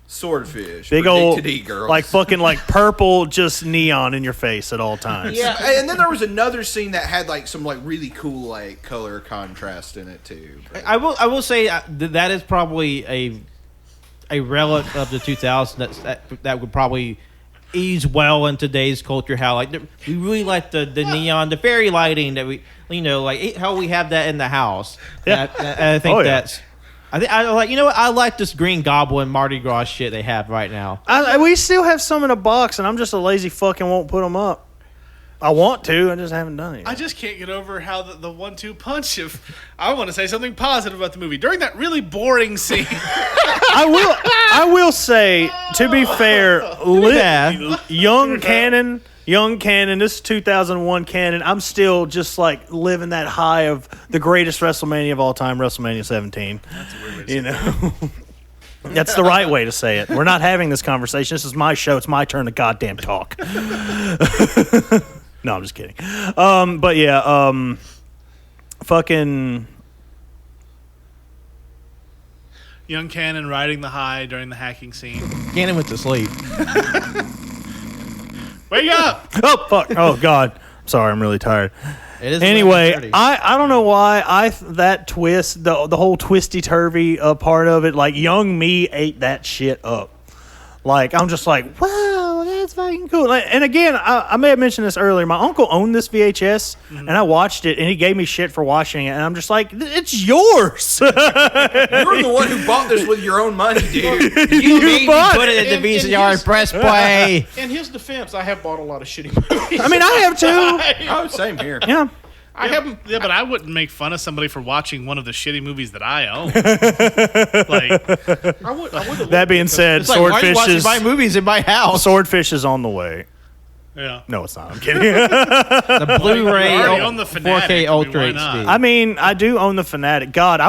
Swordfish. Big predicted old, E girls. like fucking like purple, just neon in your face at all times. Yeah, and then there was another scene that had like some like really cool like color contrast in it too. But- I will say that is probably a relic of the 2000s that would probably ease well in today's culture. How like we really like the neon, the fairy lighting that we like how we have that in the house. Yeah. And I think Oh, yeah. that's. I like what I like this Green Goblin Mardi Gras shit they have right now. We still have some in a box, and I'm just a lazy fuck and won't put them up. I want to, I just haven't done it. I just can't get over how the 1-2 punch of. I want to say something positive about the movie during that really boring scene. I will say, to be fair, young Canon, this is 2001 Canon. I'm still just like living that high of the greatest WrestleMania of all time, WrestleMania 17. That's a weird way to say that. That's the right way to say it. We're not having this conversation. This is my show. It's my turn to goddamn talk. No, I'm just kidding. But yeah, fucking. Young Cannon riding the high during the hacking scene. Gannon went to sleep. Wake up! Oh fuck! Oh god! Sorry, I'm really tired. It is Anyway, 11:30. I don't know why that twist, the whole twisty turvy part of it, like young me ate that shit up. Like I'm just like, wow, that's fucking cool. Like, and again, I may have mentioned this earlier. My uncle owned this VHS, and I watched it, and he gave me shit for watching it, and I'm just like, it's yours. You're the one who bought this with your own money, dude. You made me bought put it in In the his- VCR and press play. In his defense, I have bought a lot of shitty movies. I mean, I have too. Oh, same here. Yeah. I haven't. Yeah, but I wouldn't make fun of somebody for watching one of the shitty movies that I own. Like, I would. That being said, It's like, why are you watching my Swordfish movies in my house? is on the way. Yeah. No, it's not. I'm kidding. The Blu-ray, You already own the 4K Fanatic, Ultra why not? HD. I mean, I do own the Fanatic. God,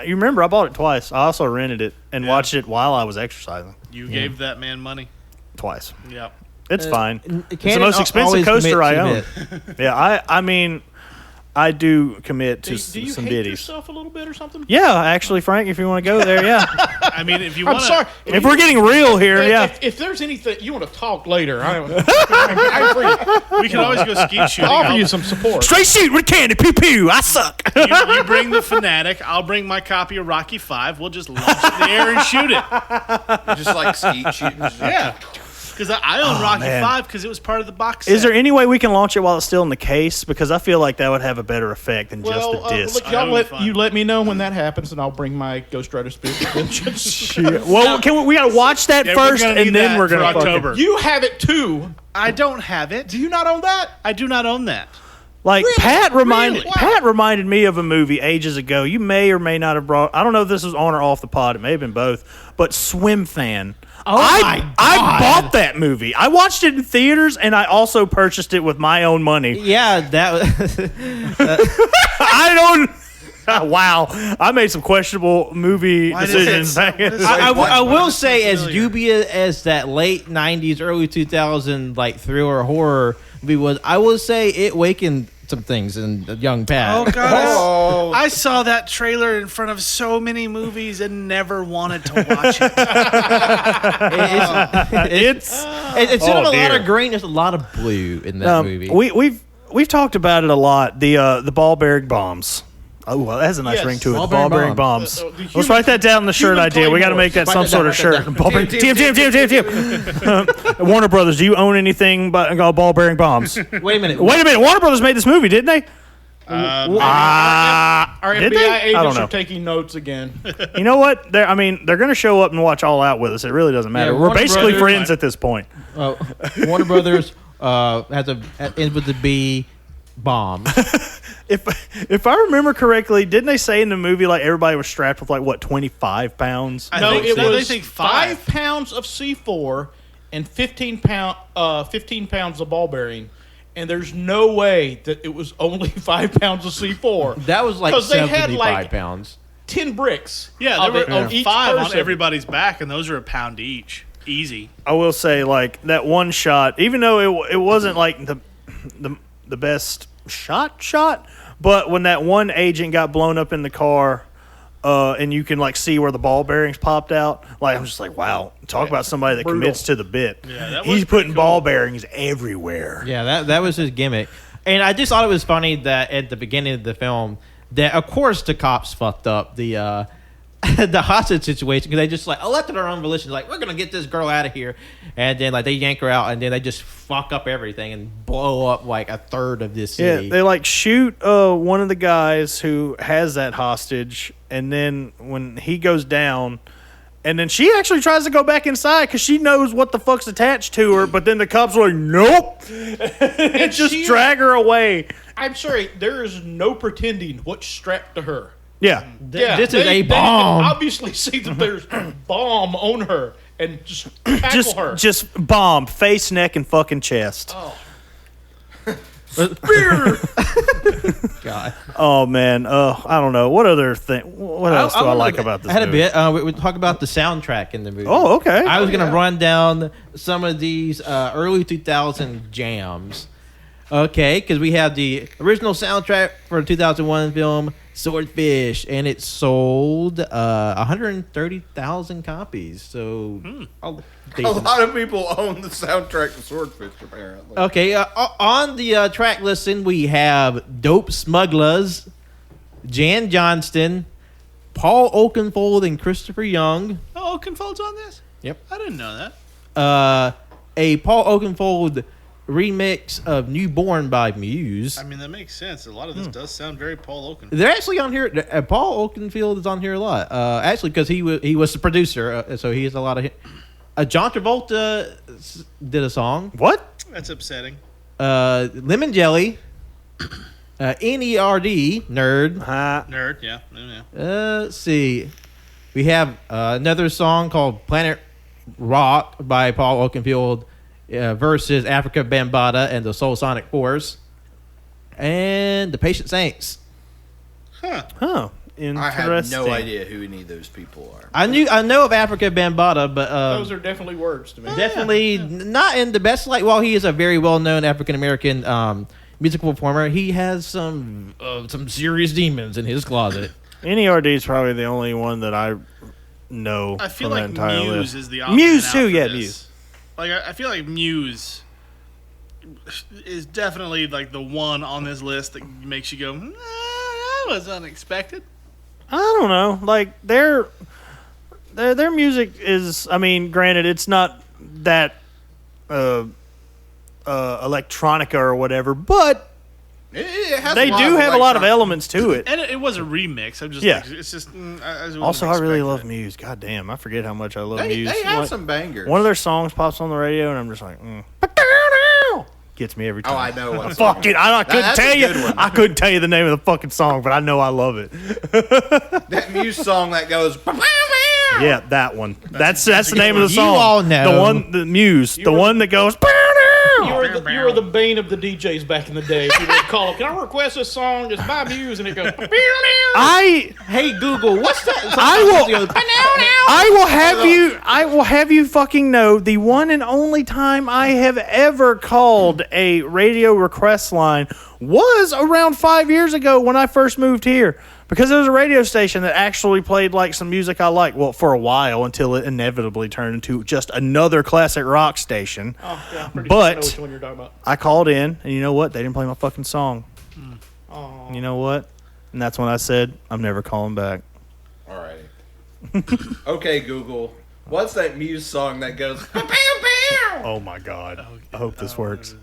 you remember I bought it twice. I also rented it and watched it while I was exercising. You gave that man money. Twice. Yep. It's fine. It's the Canon most expensive always coaster I commits own. to it. Yeah, I mean, I do commit to Do you some hate biddies. yourself a little bit or something? Yeah, actually, Frank, if you want to go there, yeah. I mean, if you I'm want to. sorry. If we're getting real here, yeah. If there's anything you want to talk later, I'm free. We can always go skeet shooting. I'll offer I'll- you some support. Straight shoot with candy, pew pew. I suck. you bring the Fanatic. I'll bring my copy of Rocky 5. We'll just launch it in the air and shoot it. Just like skeet shooting. Yeah. Because I own Rocky man. 5 because it was part of the box set. Is there any way we can launch it while it's still in the case? Because I feel like that would have a better effect than just the disc. Look, That y'all would be fun. you let me know when that happens, and I'll bring my Ghost Rider Spirit of Vengeance. Well, we gotta watch that Yeah, we're first, gonna and need then that we're for gonna fucking- October. You have it too. I don't have it. Do you not own that? I do not own that. Like Pat reminded Really? Wow. Pat reminded me of a movie ages ago. You may or may not have brought. I don't know if this was on or off the pod. It may have been both. But Swim Fan. I bought that movie. I watched it in theaters, and I also purchased it with my own money. Yeah, that I don't. Wow, I made some questionable movie Why does decisions. it- what is it? I will say, as familiar. dubious as that late '90s, early 2000 like thriller horror movie was, I will say it awakened some things in young Pat. Oh God! I saw that trailer in front of so many movies and never wanted to watch it. It's in Oh, a lot dear. of green. There's a lot of blue in that movie. We've talked about it a lot. The ball bearing bombs. Oh, well, that has a nice Yes, ring to it. The ball ball bearing bearing bombs. the Let's human- write that down in the shirt human idea. We got to make that Write some that sort down, of shirt. write that Ball bearing. TM. Warner Brothers, do you own anything called ball bearing bombs? Wait a minute. Wait a minute. Warner Brothers made this movie, didn't they? Our Did FBI they? I don't agents know. are taking notes again. You know what? They're going to show up and watch All Out with us. It really doesn't matter. Yeah, We're Warner basically Brothers- friends at this point. Warner Brothers ends with the B bomb. If I remember correctly, didn't they say in the movie like everybody was strapped with like what 25 pounds? I No, think it so. They was think 5 pounds of C4 and 15 pounds of ball bearing. And there's no way that it was only 5 pounds of C4. That was like 'Cause they had, 75 like, pounds. 10 bricks. Yeah, of there it were on each 5 on person. everybody's back, and those are a pound each. Easy. I will say like that one shot, even though it wasn't like the best shot, but when that one agent got blown up in the car, and you can like see where the ball bearings popped out, like I'm just like, wow, talk about somebody that Brutal. commits to the bit. Yeah, that was He's pretty putting cool. ball bearings everywhere. Yeah, that was his gimmick. And I just thought it was funny that at the beginning of the film, that of course the cops fucked up the the hostage situation because they just like elected their own volition, like we're gonna get this girl out of here, and then like they yank her out, and then they just fuck up everything and blow up like a third of this Yeah, city. they like shoot one of the guys who has that hostage, and then when he goes down, and then she actually tries to go back inside because she knows what the fuck's attached to her, but then the cops are like, nope, and just she- drag her away. I'm sorry, there is no pretending what's strapped to her. Yeah, This is they a bomb. can obviously see that there's a bomb on her and just tackle her. just bomb, face, neck, and fucking chest. God. Oh man, I don't know what other thing. What else do I like about this? I had movie? a bit. We talk about the soundtrack in the movie. Oh, okay. I was gonna run down some of these early 2000 jams. Okay, because we have the original soundtrack for the 2001 film Swordfish, and it sold 130,000 copies. So, A lot of people own the soundtrack to Swordfish, apparently. okay, on the track listing, we have Dope Smugglers, Jan Johnston, Paul Oakenfold, and Christopher Young. Oh, Oakenfold's on this? Yep. I didn't know that. A Paul Oakenfold remix of Newborn by Muse. I mean, that makes sense. A lot of this does sound very Paul Oakenfold. They're actually on here. Paul Oakenfold is on here a lot. Actually, because he was the producer, so he has a lot of. John Travolta did a song. What? That's upsetting. Lemon Jelly. NERD nerd. Nerd, yeah. Yeah. Let's see. We have another song called Planet Rock by Paul Oakenfold versus Africa Bambaataa and the Soul Sonic Force, and the Patient Saints. Oh, interesting. I have no idea who any of those people are. I know of Africa Bambaataa, but Those are definitely words to me. definitely not in the best light. While he is a very well-known African American musical performer, he has some serious demons in his closet. NERD is probably the only one that I know. I feel from like that entire Muse list. is the Muse odd man too, out for yeah, this. Muse. Like I feel like Muse is definitely like the one on this list that makes you go, that was unexpected. I don't know. Like their music is. I mean, granted, it's not that electronica or whatever, but It has they a lot do have a lot of electronic- elements to it. And it was a remix. I'm just Yeah. like, it's just. Also, I really love Muse. God damn, I forget how much I love They Muse. have One- some bangers. One of their songs pops on the radio, and I'm just like, gets me every time. Oh, I know what song. Fuck it! I couldn't that's a tell you. good one. I couldn't tell you the name of the fucking song, but I know I love it. That Muse song that goes. Yeah, that one. That's the name of the You song. all know. The one, the Muse, the one that goes. You were the bane of the DJs back in the day. People would call up, can I request this song? It's by Muse, and it goes. Hey Google, what's that? I will have you fucking know the one and only time I have ever called a radio request line was around 5 years ago when I first moved here. Because there was a radio station that actually played like some music I like. Well, for a while until it inevitably turned into just another classic rock station. Oh, yeah, I'm pretty But- sure I know which one you're talking about. I called in, and you know what? They didn't play my fucking song. Oh. You know what? And that's when I said, I'm never calling back. All right. Okay, Google. What's that Muse song that goes? Oh my God. I hope this works.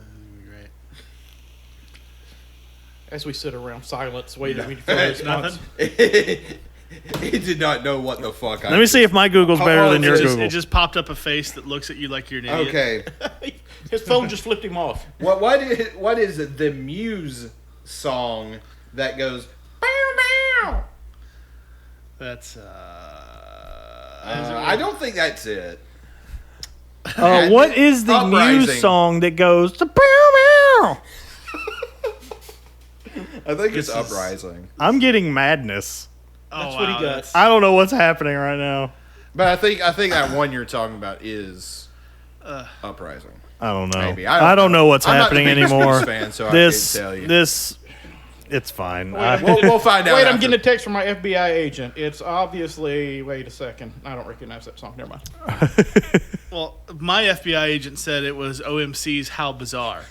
As we sit around silence, waiting for a response. He did not know what the fuck. Let me see if my Google's better than your Google. It just popped up a face that looks at you like you're an idiot. Okay. His phone just flipped him off. What is the Muse song that goes? That's I don't think that's it. What is the Uprising. Muse song that goes? "Bow, bow"? I think it's This is- Uprising. I'm getting madness. That's what he got. I don't know what's happening right now. But I think that one you're talking about is Uprising. I don't know. Maybe. I don't know what's I'm not the happening biggest anymore. Muse fan, so this, I can't tell you. it's fine. We'll find out. Wait, I'm after. getting a text from my FBI agent. It's obviously. Wait a second. I don't recognize that song. Never mind. Well, my FBI agent said it was OMC's How Bizarre.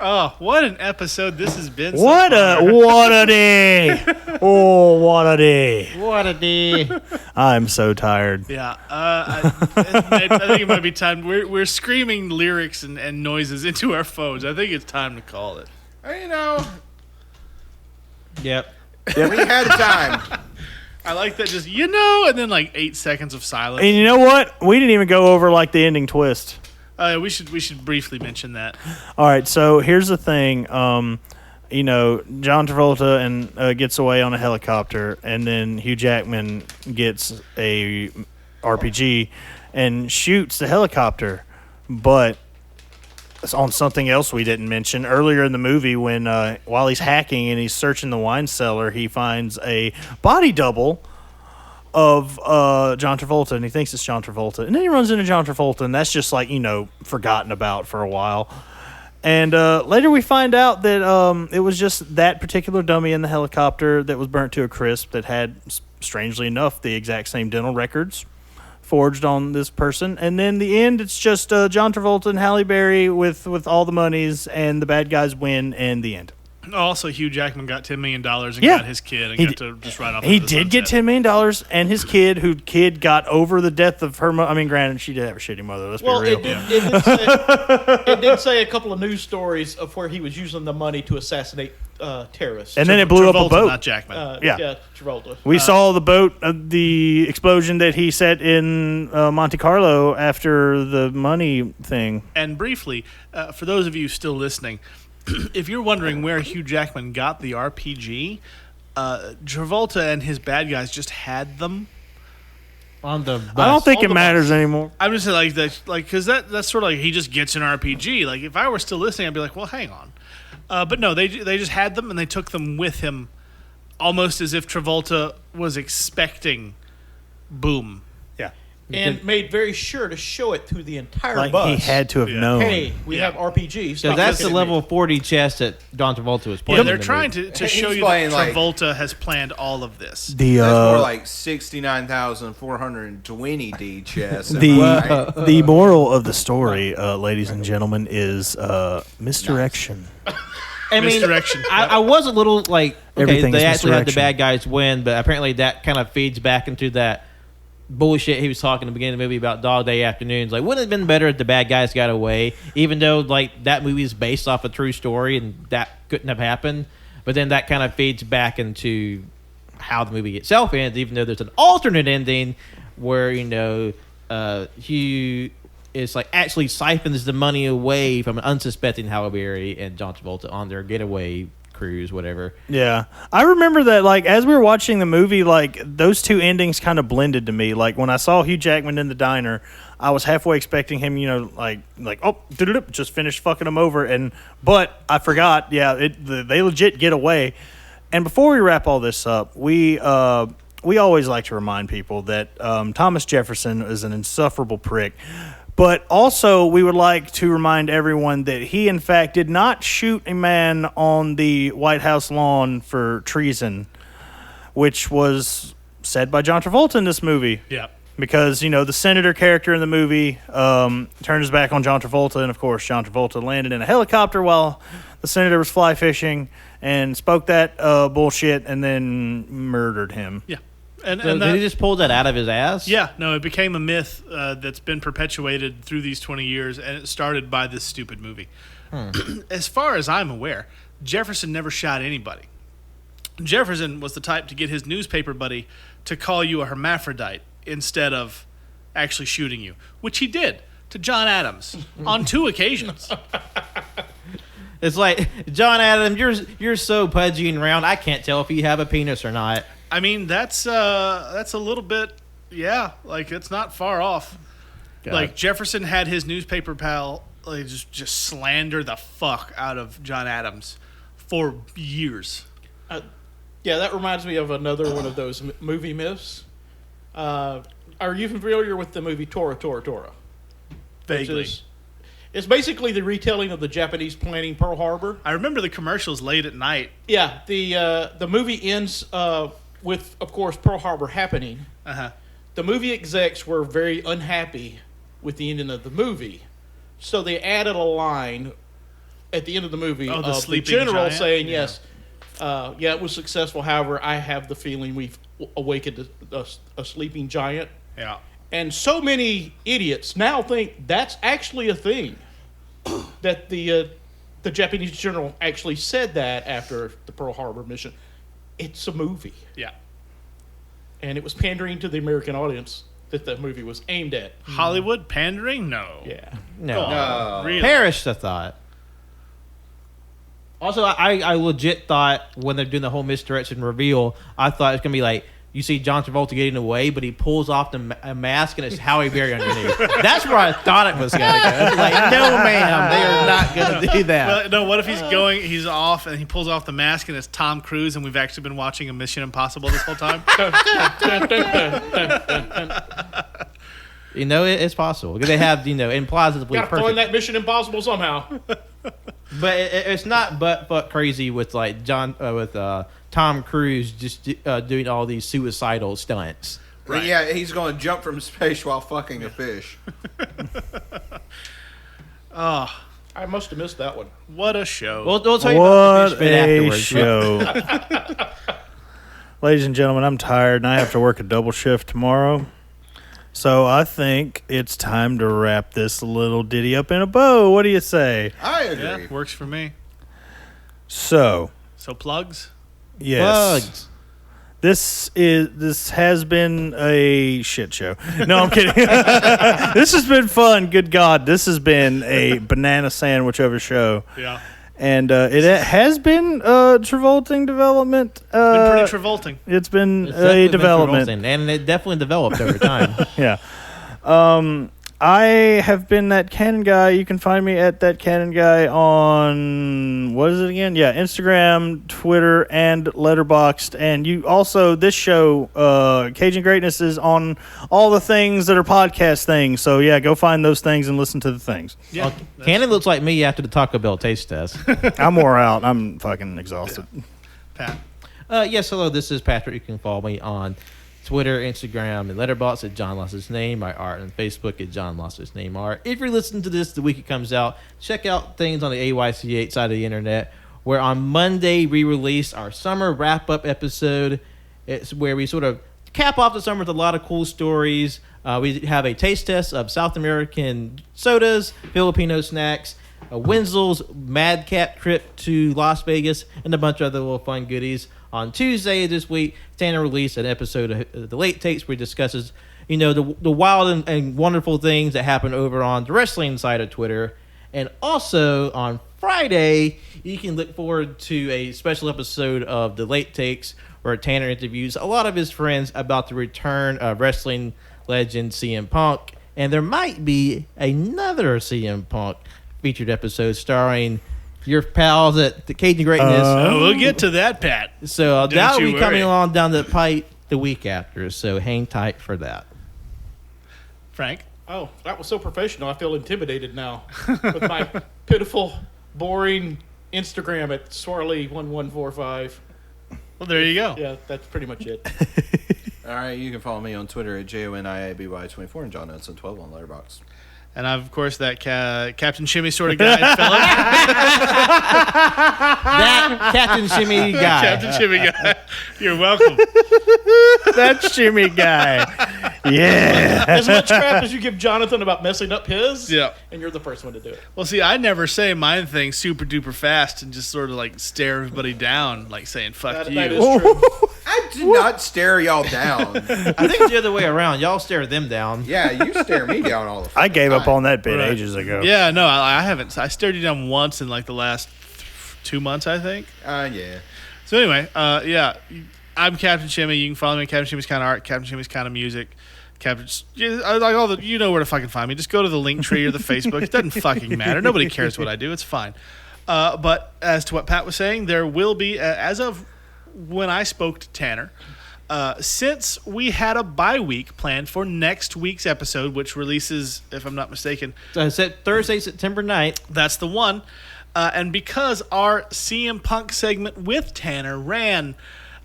Oh, what an episode this has been. So What far. a day! Oh, what a day! What a day. I'm so tired. Yeah, I think it might be time. We're screaming lyrics and noises into our phones. I think it's time to call it. You know, Yep. we had a time. I like that. Just and then like 8 seconds of silence. And you know what? We didn't even go over like the ending twist. We should briefly mention that. All right, so here's the thing. John Travolta and gets away on a helicopter, and then Hugh Jackman gets a RPG and shoots the helicopter. But it's on something else we didn't mention earlier in the movie when while he's hacking and he's searching the wine cellar, he finds a body double of John Travolta, and he thinks it's John Travolta, and then he runs into John Travolta, and that's just like forgotten about for a while. And later we find out that it was just that particular dummy in the helicopter that was burnt to a crisp that had, strangely enough, the exact same dental records forged on this person. And then the end, it's just John Travolta and Halle Berry with all the monies, and the bad guys win, and the end. Also, Hugh Jackman got $10 million and Yeah. got his kid and He got to just ride off. He into the did get sunset. $10 million, and his kid got over the death of her mother. I mean, granted, she did have a shitty mother. Let's Well, be real. it did say a couple of news stories of where he was using the money to assassinate terrorists. And then it blew up a Travolta, boat. not Jackman. Yeah. Travolta. We saw the boat, the explosion that he set in Monte Carlo after the money thing. And briefly, for those of you still listening, if you're wondering where Hugh Jackman got the RPG, Travolta and his bad guys just had them. On the bus. I don't think On it the matters anymore. I'm just saying, like that, like because that's sort of like he just gets an RPG. Like if I were still listening, I'd be like, well, hang on. But no, they just had them and they took them with him, almost as if Travolta was expecting boom. Yeah. And made very sure to show it through the entire Like bus. he had to have known. Hey, we have RPGs. So that's the level 40 chest that John Travolta was playing. Yeah, they're in the trying movie. to He's show you playing, that like- Travolta has planned all of this. The That's more like 69,420 D chess. the moral of the story, ladies and gentlemen, is misdirection. I mean, Misdirection. I was a little like, okay, Everything they is actually had the misdirection. bad guys win, but apparently that kind of feeds back into that bullshit he was talking at the beginning of the movie about Dog Day Afternoons. Like, wouldn't it have been better if the bad guys got away, even though like that movie is based off a true story and that couldn't have happened. But then that kind of feeds back into how the movie itself ends, even though there's an alternate ending where Hugh is like actually siphons the money away from an unsuspecting Halle Berry and John Travolta on their getaway cruise, whatever. Yeah. I remember that, like, as we were watching the movie, like, those two endings kind of blended to me. Like, when I saw Hugh Jackman in the diner, I was halfway expecting him, just finished fucking him over. But I forgot, they legit get away. And before we wrap all this up, we always like to remind people that Thomas Jefferson is an insufferable prick. But also, we would like to remind everyone that he, in fact, did not shoot a man on the White House lawn for treason, which was said by John Travolta in this movie. Yeah. Because, the senator character in the movie turned his back on John Travolta, and, of course, John Travolta landed in a helicopter while the senator was fly fishing and spoke that bullshit and then murdered him. Yeah. And So that, did he just pull that out of his ass? yeah, no, it became a myth that's been perpetuated through these 20 years, and it started by this stupid movie. As far as I'm aware, Jefferson never shot anybody. Jefferson was the type to get his newspaper buddy to call you a hermaphrodite instead of actually shooting you, which he did to John Adams on 2 occasions. It's like, John Adams, you're so pudgy and round, I can't tell if you have a penis or not. I mean, that's a little bit, like it's not far off. God. Like Jefferson had his newspaper pal like, just slander the fuck out of John Adams for years. Yeah, that reminds me of another one of those movie myths. Are you familiar with the movie Tora Tora Tora? Vaguely. It's basically the retelling of the Japanese planning Pearl Harbor. I remember the commercials late at night. Yeah, the movie ends with, of course, Pearl Harbor happening. Uh-huh. The movie execs were very unhappy with the ending of the movie, so they added a line at the end of the movie Oh, the of the sleeping general giant? saying, Yeah. yes, it was successful. However, I have the feeling we've awakened a sleeping giant. Yeah. And so many idiots now think that's actually a thing. That the Japanese general actually said that after the Pearl Harbor mission. It's a movie. Yeah. And it was pandering to the American audience that the movie was aimed at. Hollywood pandering? No. Yeah. No. No. Really? Perish the thought. Also, I legit thought when they're doing the whole misdirection reveal, I thought it's going to be like, you see John Travolta getting away, but he pulls off a mask and it's Halle Berry underneath. That's where I thought it was going to go. It's like, no, ma'am, they are not going to do that. Well, no, what if he's off and he pulls off the mask and it's Tom Cruise and we've actually been watching a Mission Impossible this whole time? It's possible. Because they have, implausibly Gotta throw in perfect. that Mission Impossible somehow. But it's not but crazy with like Tom Cruise just doing all these suicidal stunts. Right. Yeah, he's going to jump from space while fucking a fish. Oh, I must have missed that one. what a show. We'll tell you about the What fish bit a afterwards. show. Ladies and gentlemen, I'm tired and I have to work a double shift tomorrow. So I think it's time to wrap this little ditty up in a bow. What do you say? I agree. Yeah, works for me. So, So plugs? yes. Bugs. This has been a shit show. No, I'm kidding. This has been fun. Good God, this has been a banana sandwich of a show. Yeah. And it has been Travolting Development. It's been pretty Travolting. It's been It's definitely a been development. Travolting, and it definitely developed over time. Yeah. I have been That Cannon Guy. You can find me at That Cannon Guy on, what is it again? Yeah, Instagram, Twitter, and Letterboxd. And you also, this show, Cajun Greatness, is on all the things that are podcast things. So, yeah, go find those things and listen to the things. Yeah. Cannon looks like me after the Taco Bell taste test. I'm wore out. I'm fucking exhausted. Pat. Yes, hello, this is Patrick. You can follow me on Twitter, Instagram, and Letterboxd at John Lost His Name. My art on Facebook at John Lost His Name Art. If you're listening to this the week it comes out, check out things on the AYC8 side of the internet, where on Monday we released our summer wrap-up episode. It's where we sort of cap off the summer with a lot of cool stories. We have a taste test of South American sodas, Filipino snacks, Wenzel's Madcap trip to Las Vegas, and a bunch of other little fun goodies. On Tuesday this week, Tanner released an episode of The Late Takes where he discusses, the wild and wonderful things that happen over on the wrestling side of Twitter. And also on Friday, you can look forward to a special episode of The Late Takes where Tanner interviews a lot of his friends about the return of wrestling legend CM Punk. And there might be another CM Punk featured episode starring your pals at the Cajun Greatness. We'll get to that, Pat. So Don't that'll you be coming worry. along down the pipe the week after. So hang tight for that. Frank. Oh, that was so professional. I feel intimidated now with my pitiful, boring Instagram at Swirly1145. Well, there you go. Yeah, that's pretty much it. All right, you can follow me on Twitter at JONIABY24 and John Edson 12 on Letterboxd. And I'm, of course, that Captain Shimmy sort of guy, fella. That Captain Shimmy guy. Captain Shimmy guy. You're welcome. That shimmy guy. Yeah. As much crap as you give Jonathan about messing up his, Yeah. and you're the first one to do it. Well, see, I never say mine thing super duper fast and just sort of like stare everybody down, like saying "fuck That you." is true. I did not stare y'all down. I think it's the other way around. Y'all stare them down. Yeah, you stare me down all the I gave up time. on that bit Right. ages ago. Yeah, no, I haven't. I stared you down once in like the last 2 months, I think. Yeah. So anyway, yeah, I'm Captain Shimmy. You can follow me at Captain Shimmy's Kind of Art, Captain Shimmy's Kind of Music. I like all the, you know where to fucking find me. Just go to the link tree or the Facebook. It doesn't fucking matter. Nobody cares what I do. It's fine. But as to what Pat was saying, there will be, as of when I spoke to Tanner, since we had a bye week planned for next week's episode, which releases, if I'm not mistaken, Thursday, September 9th. that's the one. And because our CM Punk segment with Tanner ran,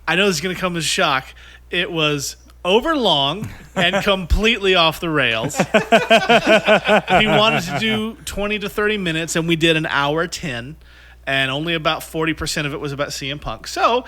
I know this is going to come as a shock, it was over long and completely off the rails. He wanted to do 20 to 30 minutes, and we did an hour 10. And only about 40% of it was about CM Punk. So,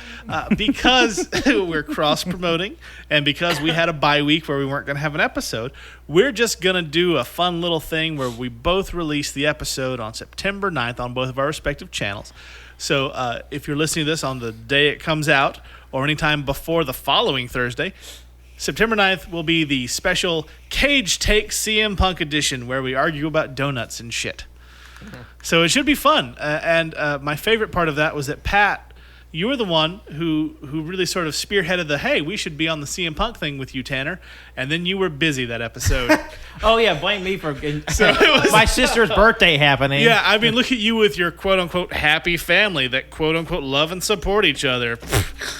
because we're cross-promoting and because we had a bye week where we weren't going to have an episode, we're just going to do a fun little thing where we both release the episode on September 9th on both of our respective channels. So, if you're listening to this on the day it comes out or anytime before the following Thursday, September 9th will be the special Cage Take CM Punk edition where we argue about donuts and shit. So it should be fun. And my favorite part of that was that, Pat, you were the one who really sort of spearheaded the, hey, we should be on the CM Punk thing with you, Tanner. And then you were busy that episode. Oh, yeah, blame me for So it was, my sister's birthday happening. yeah, I mean, look at you with your quote-unquote happy family that quote-unquote love and support each other.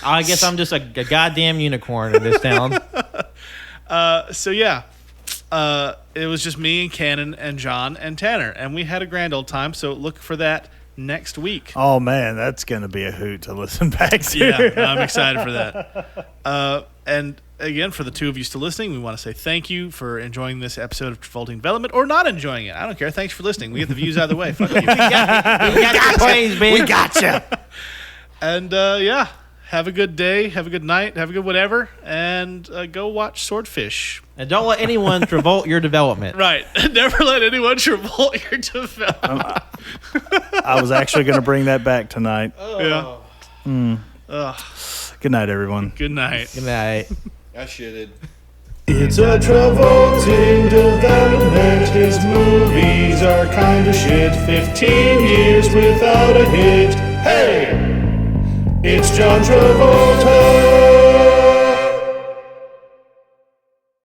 I guess I'm just a goddamn unicorn in this town. So, yeah. It was just me and Cannon and John and Tanner, and we had a grand old time. So look for that next week. Oh man, that's gonna be a hoot to listen back to. Yeah, I'm excited for that. And again, for the two of you still listening, we want to say thank you for enjoying this episode of Travolting Development or not enjoying it. I don't care. Thanks for listening. We get the views either way. Fuck you. We got your praise, man. We gotcha. And yeah, have a good day, have a good night, have a good whatever, and go watch Swordfish. And don't let anyone revolt your development. Right. Never let anyone revolt your development. I was actually gonna bring that back tonight. Yeah. Good night, everyone. Good night. Good night. I shitted. It's a Travolting development. His movies are kinda shit. 15 years without a hit. Hey! It's John Travolta